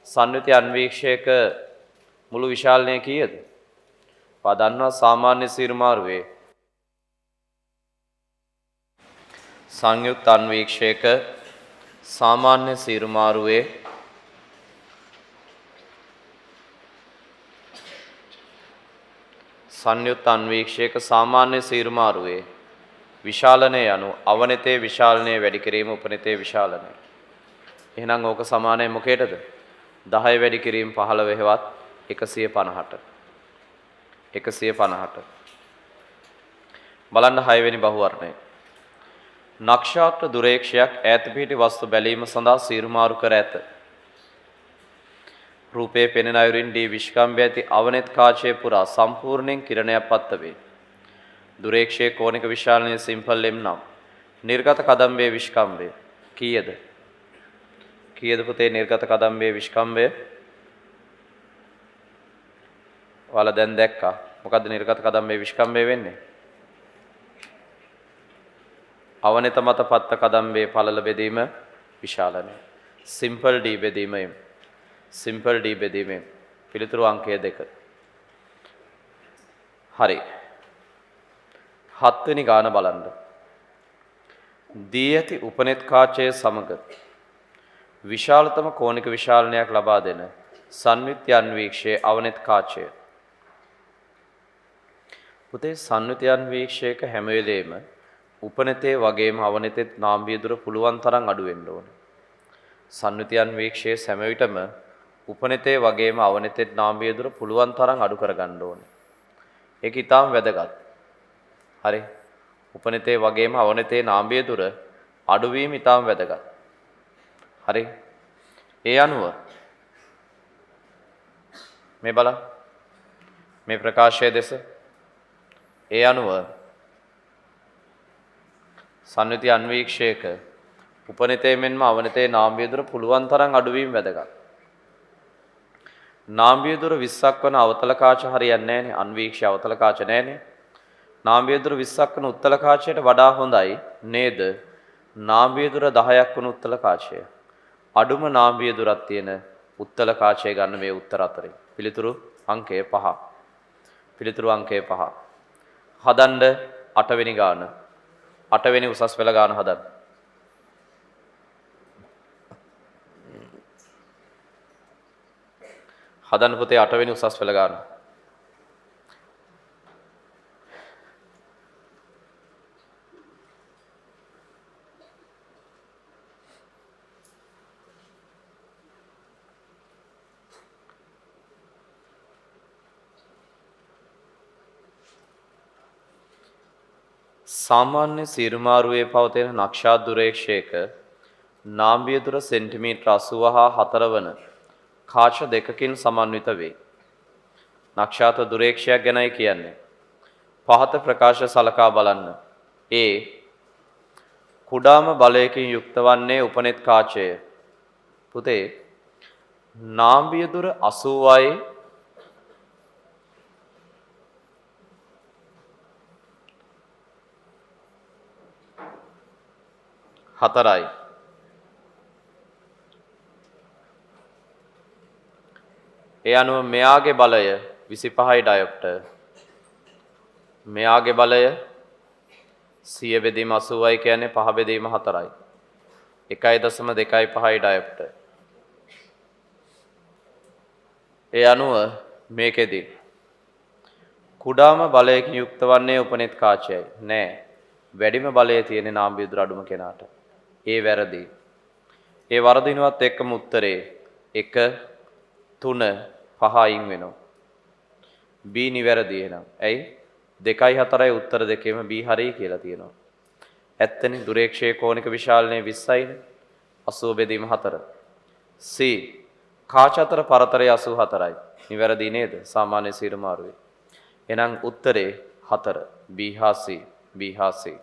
සංයුති අන්වීක්ෂයක මුළු විශාලනය කීයද? පදන්නවා සාමාන්‍ය සීරුමාරුවේ සංයුක්ත අන්වීක්ෂයක සාමාන්‍ය සීරුමාරුවේ සංයුක්ත අන්වීක්ෂයක සාමාන්‍ය සීරුමාරුවේ විශාලනය යනු අවනතේ විශාලනය වැඩි කිරීම උපනතේ විශාලනය. එහෙනම් ඕක සමානයි මොකේටද? 10 වැඩි කිරීම 15 හෙවත් 150ට. 150ට. බලන්න 6 වෙනි බහුවර්ණය. නක්ෂත්‍ර දුරේක්ෂයක් ඈත පිහිටි වස්තු බැලීම සඳහා සීරුමාරු කර ඇත. රූපයේ පෙනෙන අයුරින් දී විශ්කම්භය ඇති අවනෙත් කාචය පුරා සම්පූර්ණයෙන් කිරණයක් පත්ත වේ. දුරේක්ෂයේ කෝණික විශාලනය සිම්පල් M නම් නිර්ගත කදම්බයේ විශ්කම්භය කීයද? කීයද පුතේ නිර්ගත කදම්බයේ විශ්කම්භය? ඔයාලා දැන් දැක්කා. මොකද්ද නිර්ගත කදම්බයේ විශ්කම්භය වෙන්නේ? අවනත මත පත්ත කදම්බේ පළල බෙදීම විශාලනය. සිම්පල් D බෙදීම M. සිම්පල් D බෙදීම M. පිළිතුරු අංකය 2. හරි. 7 වෙනි ගාන බලන්න. දී ඇති උපනෙත් කාචයේ සමග විශාලතම කෝණික විශාලනයක් ලබා දෙන සංයුක්ත අන්වීක්ෂයේ අවනෙත් කාචය. පුතේ සංයුක්ත අන්වීක්ෂයක හැම වෙලේම උපනතේ වගේම අවනතෙත් නාම්බිය දුර පුළුවන් තරම් අඩු වෙන්න ඕනේ. සංයුක්ත අන්වීක්ෂයේ හැම විටම උපනතේ වගේම අවනතෙත් නාම්බිය දුර පුළුවන් තරම් අඩු කරගන්න ඕනේ. ඒක ඊටාම් වැදගත්. හරි. උපනතේ වගේම අවනතේ නාම්බිය දුර අඩු වීම ඊටාම් වැදගත්. හරි. ඒ අනුව මේ බලන්න. මේ ප්‍රකාශය දෙස ඒ අනුව සංයුති අන්වීක්ෂයක උපනතේ මෙන්ම අවනතේ නාම්බිය දුර පුළුවන් තරම් අඩු වීම වැදගත්. නාම්බිය දුර 20ක් වන අවතල කාච හරියන්නේ නැහනේ. අන්වීක්ෂය අවතල කාච නැහනේ. නාම්බිය දුර 20ක් වන උත්තල කාචයට වඩා හොඳයි නේද? නාම්බිය දුර 10ක් වන උත්තල කාචය. අඩුම නාම්බිය දුරක් තියෙන උත්තල කාචය ගන්න මේ උත්තර අතරේ. පිළිතුරු අංකය 5. පිළිතුරු අංකය 5. හදන්න 8 වෙනි ගාන. 8 වෙනි උසස් පෙළ ගාන හදන්න. හදන්න පුතේ 8 වෙනි උසස් පෙළ ගාන. සාමාන්‍ය සීරුමාරුවේ පවතින නක්ෂත්‍ර දුරේක්ෂයක නාම්බිය දුර සෙන්ටිමීටර් 80 හා 4 වන කාච දෙකකින් සමන්විත වේ. නක්ෂත්‍ර දුරේක්ෂයක් ගැනයි කියන්නේ. පහත ප්‍රකාශ සලකා බලන්න. A කුඩාම බලයකින් යුක්ත වන්නේ උපනෙත් කාචය. පුතේ නාම්බිය දුර 80යි 4යි. ඒ අනුව මෙයාගේ බලය 25යි ඩයොප්ටර්. මෙයාගේ බලය 100 බෙදීම 80යි කියන්නේ 5 බෙදීම 4යි. 1.25යි ඩයොප්ටර්. ඒ අනුව මේකෙදී කුඩාම බලයකින් යුක්ත වන්නේ උපනෙත් කාචයයි. නෑ. වැඩිම බලය තියෙන නාම්බියදුර අඩුම කෙනාට. ඒ වැරදි. ඒ වරදිනවත් එක්කම උත්තරේ 1 3 5 අයින් වෙනවා. B නිවැරදි එහෙනම්. ඇයි? 2යි 4යි උත්තර දෙකේම B හරියි කියලා තියෙනවා. ඇත්තනේ දුරේක්ෂයේ කෝණික විශාලනය 20යිනේ. 80 බෙදීම 4. C කාච අතර පරතරය 84යි. නිවැරදි නේද? සාමාන්‍ය සීරමාරුවේ. එහෙනම් උත්තරේ 4 B හා C. B හා C.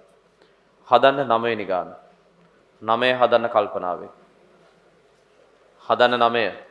හදන්න 9 වෙනි ගාන. 9 හදන්න කල්පනාවෙන්. හදන්න 9.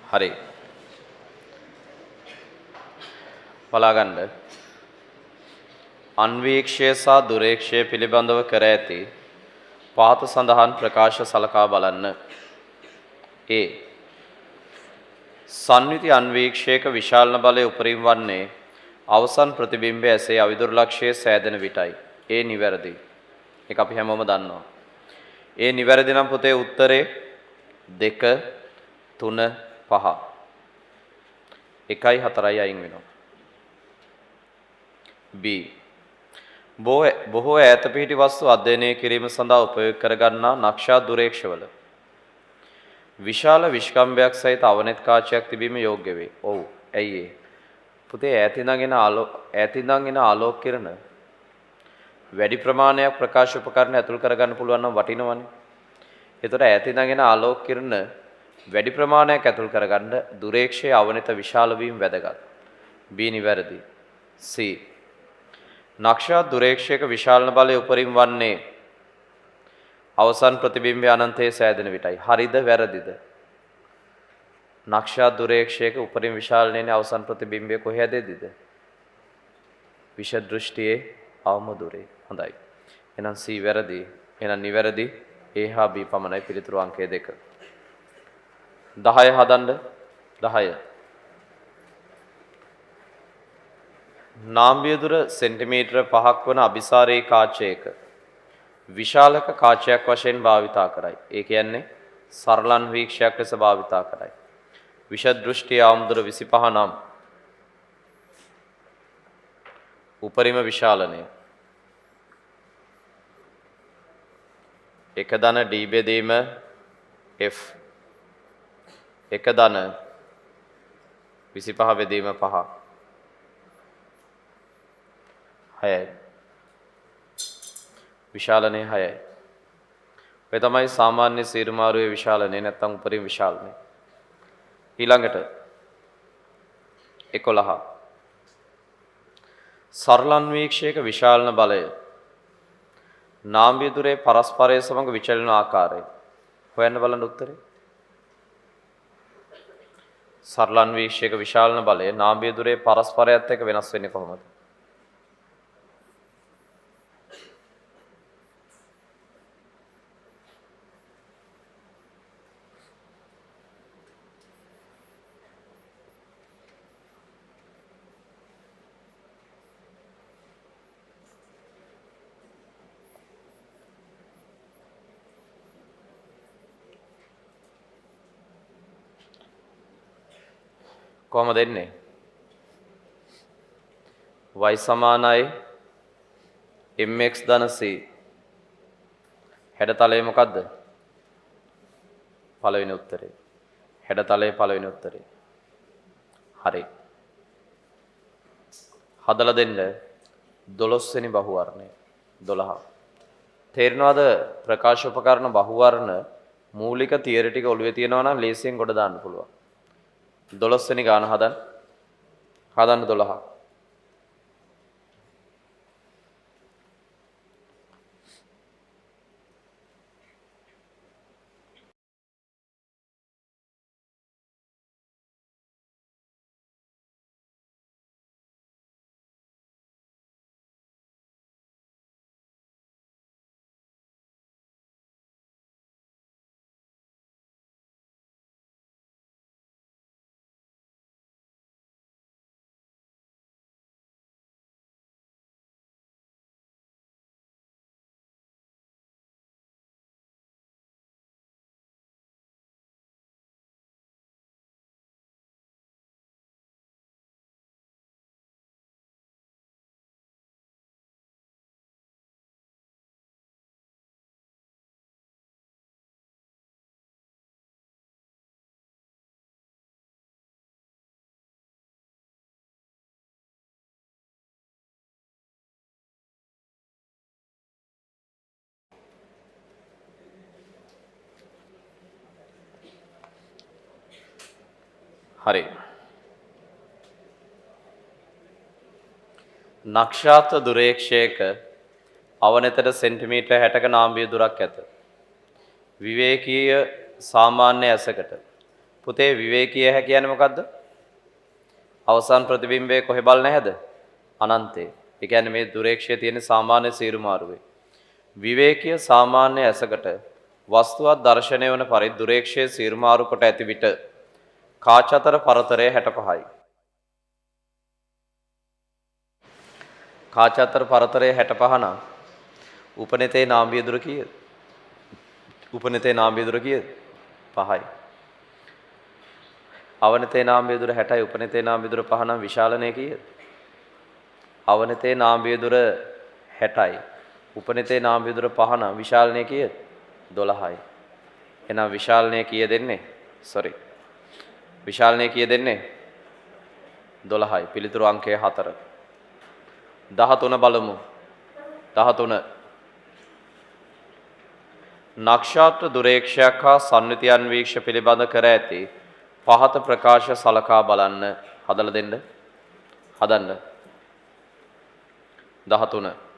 හරි. බලාගන්න. අන්වීක්ෂය සහ දුරේක්ෂය පිළිබඳව කර ඇති පාත සඳහන් ප්‍රකාශ සලකා බලන්න. ඒ සංවිති අන්වීක්ෂයක විශාලන බලය උපරිම වන්නේ අවසන් ප්‍රතිබිම්බය ඇසේ අවිදුර්ලක්ෂයේ සෑදෙන විටයි. ඒ නිවැරදි. ඒක අපි හැමෝම දන්නවා. ඒ නිවැරදි නම් පුතේ උත්තරේ 2 3 5. 1යි 4යි අයින් වෙනවා. B. බොහෝ ඈත පිහිටි වස්තු අධ්‍යයනය කිරීම සඳහා උපයෝග කරගන්නා නක්ෂා දුරේක්ෂවල විශාල විශ්කම්භයක් සහිත අවනෙත් කාචයක් තිබීම යෝග්‍ය වේ. ඔව්. ඇයි ඒ? පුතේ ඈතින්දන් එන ආලෝක කිරණ වැඩි ප්‍රමාණයක් ප්‍රකාශ උපකරණ ඇතුල් කරගන්න පුළුවන් නම් වටිනවනේ. ඒතර ඈතින්දන් එන ආලෝක කිරණ වැඩි ප්‍රමාණයක් ඇතුල් කරගන්න දුරේක්ෂයේ අවනත විශාල වීම වැදගත්. B නිවැරදි. C නක්ෂා දුරේක්ෂයක විශාලන බලය උපරිම වන්නේ අවසන් ප්‍රතිබිම්බය අනන්තයේ සෑදෙන විටයි. හරිද වැරදිද? නක්ෂා දුරේක්ෂයක උපරිම විශාලනයේ අවසන් ප්‍රතිබිම්බය කොහේ ඇදෙද්දිද? විෂ දෘෂ්ටියේ අවම දුරේ. හොඳයි. එහෙනම් C වැරදි. එහෙනම් නිවැරදි A හා B පමණයි පිළිතුරු අංකය 2. 10 හදන්න 10. නාම්බියදුර සෙන්ටිමීටර 5ක් වන අபிසාරී කාචයක විශාලක කාචයක් වශයෙන් භාවිතා කරයි. ඒ කියන්නේ සරලන් වීක්ෂයක් ලෙස භාවිතා කරයි. විෂ දෘෂ්ටි ආම්දුර 25 නම් උපරිම විශාලනය 1 ධන D බෙදීම F 1 ධන 25 බෙදීම 5 6යි. විශාලනය 6යි. ඔය තමයි සාමාන්‍ය සීරුමාරුවේ විශාලනය නැත්නම් උපරිම විශාලනය. ඊළඟට 11 සරලන්වීක්ෂයක විශාලන බලය නාම්බියදුරේ පරස්පරය සමග විචලන ආකාරය හොයන්න බලන්න උත්තරේ. සරලන්වීක්ෂයක විශාලන බලය නාම්බියදුරේ පරස්පරයත් එක්ක වෙනස් වෙන්නේ කොහොමද? කොහොමද එන්නේ? y සමානයි mx ධන c. හැඩතලය මොකද්ද? පළවෙනි උත්තරේ. හැඩතලයේ පළවෙනි උත්තරේ. හරි. හදලා දෙන්න 12 වෙනි බහුවර්ණය. 12. තේරෙනවද ප්‍රකාශ උපකරණ බහුවර්ණ මූලික තියරි ටික ඔළුවේ තියෙනවා නම් ලේසියෙන් ගොඩ දාන්න පුළුවන්. 12 වෙනි ගාන හදන්න. හදන්න 12. හරි. නක්ෂාත දුරේක්ෂයක අවනතට සෙන්ටිමීටර් 60ක නාම්බිය දුරක් ඇත. විවේකීය සාමාන්‍ය ඇසකට. පුතේ විවේකීය හැ කියන්නේ මොකද්ද? අවසාන ප්‍රතිබිම්බය කොහෙ බල නැහැද? අනන්තේ. ඒ කියන්නේ මේ දුරේක්ෂයේ තියෙන සාමාන්‍ය සීරු මාරුවේ. විවේකීය සාමාන්‍ය ඇසකට වස්තුවක් දර්ශනය වන පරිදි දුරේක්ෂයේ සීරු මාරු කොට ඇති විට කාච අතර පරතරය 65යි. කාච අතර පරතරය 65 නම් උපනිතේ නාම්බිය දුර කීයද? උපනිතේ නාම්බිය දුර කීයද? 5යි. අවනිතේ නාම්බිය දුර 60යි උපනිතේ නාම්බිය දුර 5 නම් විශාලණය කීයද? අවනිතේ නාම්බිය දුර 60යි උපනිතේ නාම්බිය දුර 5 නම් විශාලණය කීයද? 12යි. එහෙනම් විශාලණය කීය දෙන්නේ? විශාලණය කීය දෙන්නේ? 12යි. පිළිතුරු අංකය 4. 13 බලමු. 13. නක්ෂත්‍ර දුරේක්ෂයක් හා සම්නිතියන් වීක්ෂ පිළිබඳ කර ඇති පහත ප්‍රකාශ සලකා බලන්න. හදලා දෙන්න. හදන්න. 13.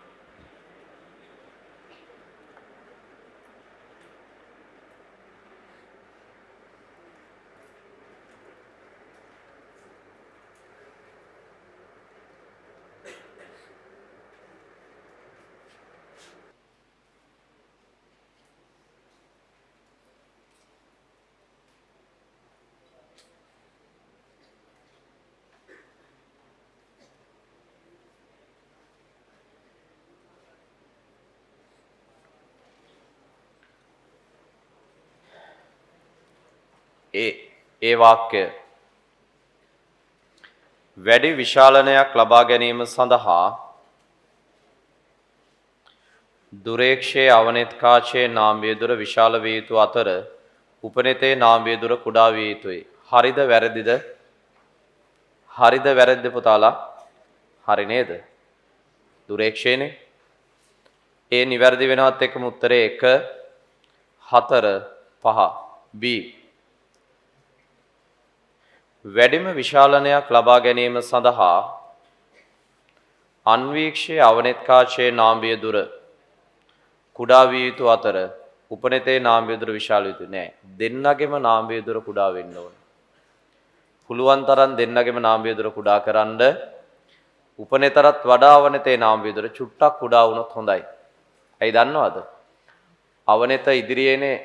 ඒ වාක්‍ය වැඩි විශාලනයක් ලබා ගැනීම සඳහා දුරේක්ෂයේ අවනෙත් කාචයේ නාම්බිය දුර විශාල විය යුතු අතර උපනෙතේ නාම්බිය දුර කුඩා විය යුතුයි. හරිද වැරදිද? හරිද වැරදිද පුතාලා? හරි නේද? දුරේක්ෂයනේ. ඒ නිවැරදි වෙනවත් එක්කම උත්තරේ 1 4 5 B. වැඩිම විශාලනයක් ලබා ගැනීම සඳහා අන්වීක්ෂයේ අවනෙත් කාචයේ නාම්බිය දුර කුඩා විය යුතු අතර උපනෙතේ නාම්බිය දුර විශාල යුතු නෑ. දෙන්නගෙම නාම්බිය දුර කුඩා වෙන්න ඕන. පුළුවන් තරම් දෙන්නගෙම නාම්බිය දුර කුඩා කරන්න උපනෙතරත් වඩා අවනෙතේ නාම්බිය දුර චුට්ටක් කුඩා වුණොත් හොඳයි. ඇයි දන්නවද? අවනෙත ඉදිරියේනේ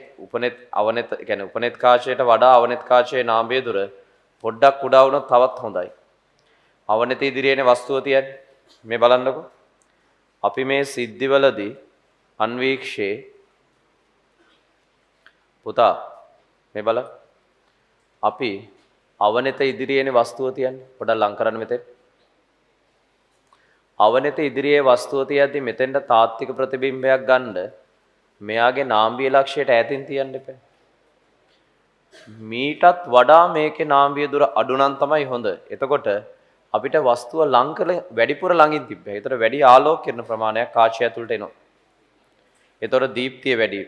අවනෙත කියන්නේ උපනෙත් කාචයට වඩා අවනෙත් කාචයේ නාම්බිය දුර පොඩ්ඩක් කුඩා වුණොත් තවත් හොඳයි. අවනෙත ඉදිරියේනේ වස්තුව තියන්නේ. මේ බලන්නකෝ. අපි මේ සිද්ධිවලදී අන්වීක්ෂයේ පුතා මේ බලන්න. අපි අවනෙත ඉදිරියේනේ වස්තුව තියන්නේ. පොඩ්ඩක් ලං කරන්න මෙතෙන්. අවනෙත ඉදිරියේ වස්තුව තියද්දි මෙතෙන්ට තාත්වික ප්‍රතිබිම්බයක් ගන්න මෙයාගේ නාම්බිය ලක්ෂයට ඈතින් තියන්න එපා. මීටත් වඩා මේකේ නාම්බිය දුර අඩු නම් තමයි හොඳ. එතකොට අපිට වස්තුව ලං කළ වැඩිපුර ළඟින් තිබ්බේ. ඒතර වැඩි ආලෝක කිරණ ප්‍රමාණයක් කාචය ඇතුළට එනවා. ඒතර දීප්තිය වැඩි,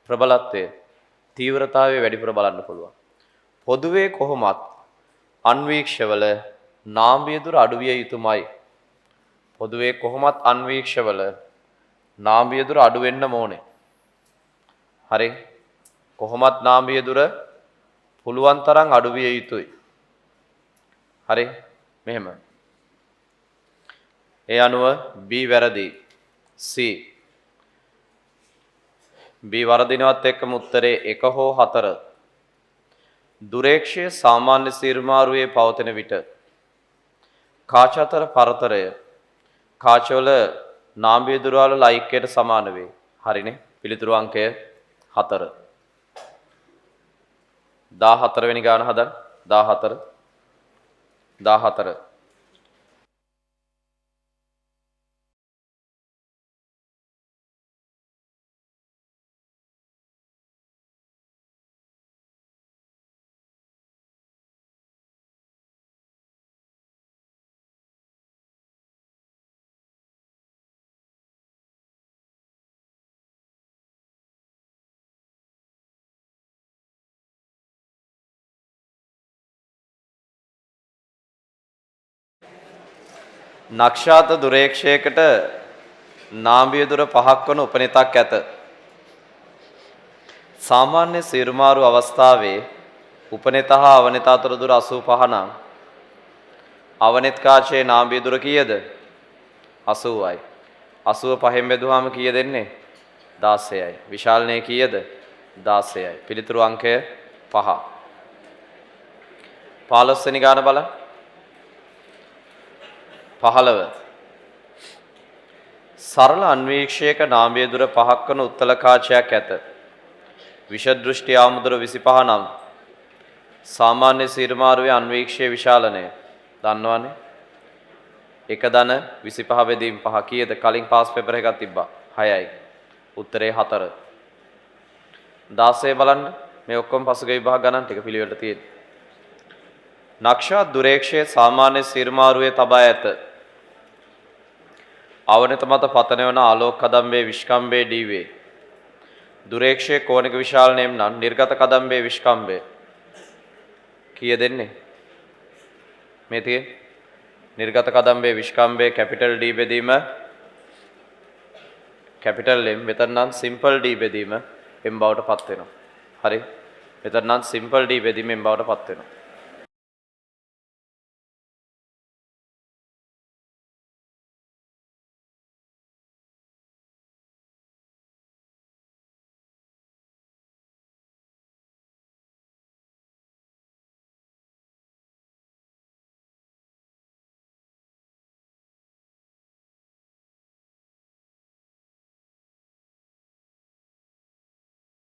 ප්‍රබලත්වය, තීව්‍රතාවය වැඩිපුර බලන්න පුළුවන්. පොදුවේ කොහොමත් අන්වීක්ෂවල නාම්බිය දුර අඩු විය යුතුමයි. පොදුවේ කොහොමත් අන්වීක්ෂවල නාම්බිය දුර අඩු වෙන්න ඕනේ. හරි. කොහොමත් නාම්බිය දුර පුළුවන් තරම් අඩු විය යුතුයි. හරි. මෙහෙම. ඒ අනුව B වැරදි. C B වරදිනවත් එක්කම උත්තරේ 1 හෝ 4. දුරේක්ෂය සාමාන්‍ය සීර්මාරුවේ පවතින විට කාච අතර පරතරය කාචවල නාම්බිය දුරවල ලයික්කයට සමාන වේ. හරිනේ. පිළිතුරු අංකය 4. 14 වෙනි ගාන හදන්න. 14. නක්ෂාත දුරේක්ෂයකට නාම්බිය දුර 5ක් වන උපනෙතක් ඇත. සාමාන්‍ය සීරුමාරු අවස්ථාවේ උපනෙත හා අවනෙත අතර දුර 85 නම් අවනෙත් කාචයේ නාම්බිය දුර කීයද? 80යි. 85න් බෙදුවාම කීය දෙන්නේ? 16යි. විශාලනේ කීයද? 16යි. පිළිතුරු අංකය 5. 15 වෙනි ගාන බලන්න. 15. සරල අන්වීක්ෂයක නාම්බිය දුර 5ක් වන උත්තල කාචයක් ඇත. විෂදෘෂ්ටි ආමුදුර 25 නම් සාමාන්‍ය සීරුමාරුවේ අන්වීක්ෂයේ විශාලනය දන්නවනේ. 1 ධන 25 බෙදීම් 5 කීයද? කලින් පාස් පේපර් එකක් තිබ්බා. 6යි. උත්තරේ 4. 16 බලන්න. මේ ඔක්කොම පසුගිය විභාග ගණන් ටික පිළිවෙලට තියෙන්නේ. නක්ෂාත් දුරේක්ෂයේ සාමාන්‍ය සීරුමාරුවේ තබා ඇත. අවනත මත පතන වන ආලෝක කදම්බේ විස්කම්බේ ඩීවේ. දුරේක්ෂයේ කෝණික විශාලනයෙන් නම් නිර්ගත කදම්බේ විස්කම්බේ කීය දෙන්නේ? මේ තියෙන්නේ නිර්ගත කදම්බේ විස්කම්බේ කැපිටල් D බෙදීම කැපිටල් M. මෙතන නම් සිම්පල් D බෙදීම M බවට පත් වෙනවා. හරි. මෙතන නම් සිම්පල් D බෙදීම M බවට පත් වෙනවා.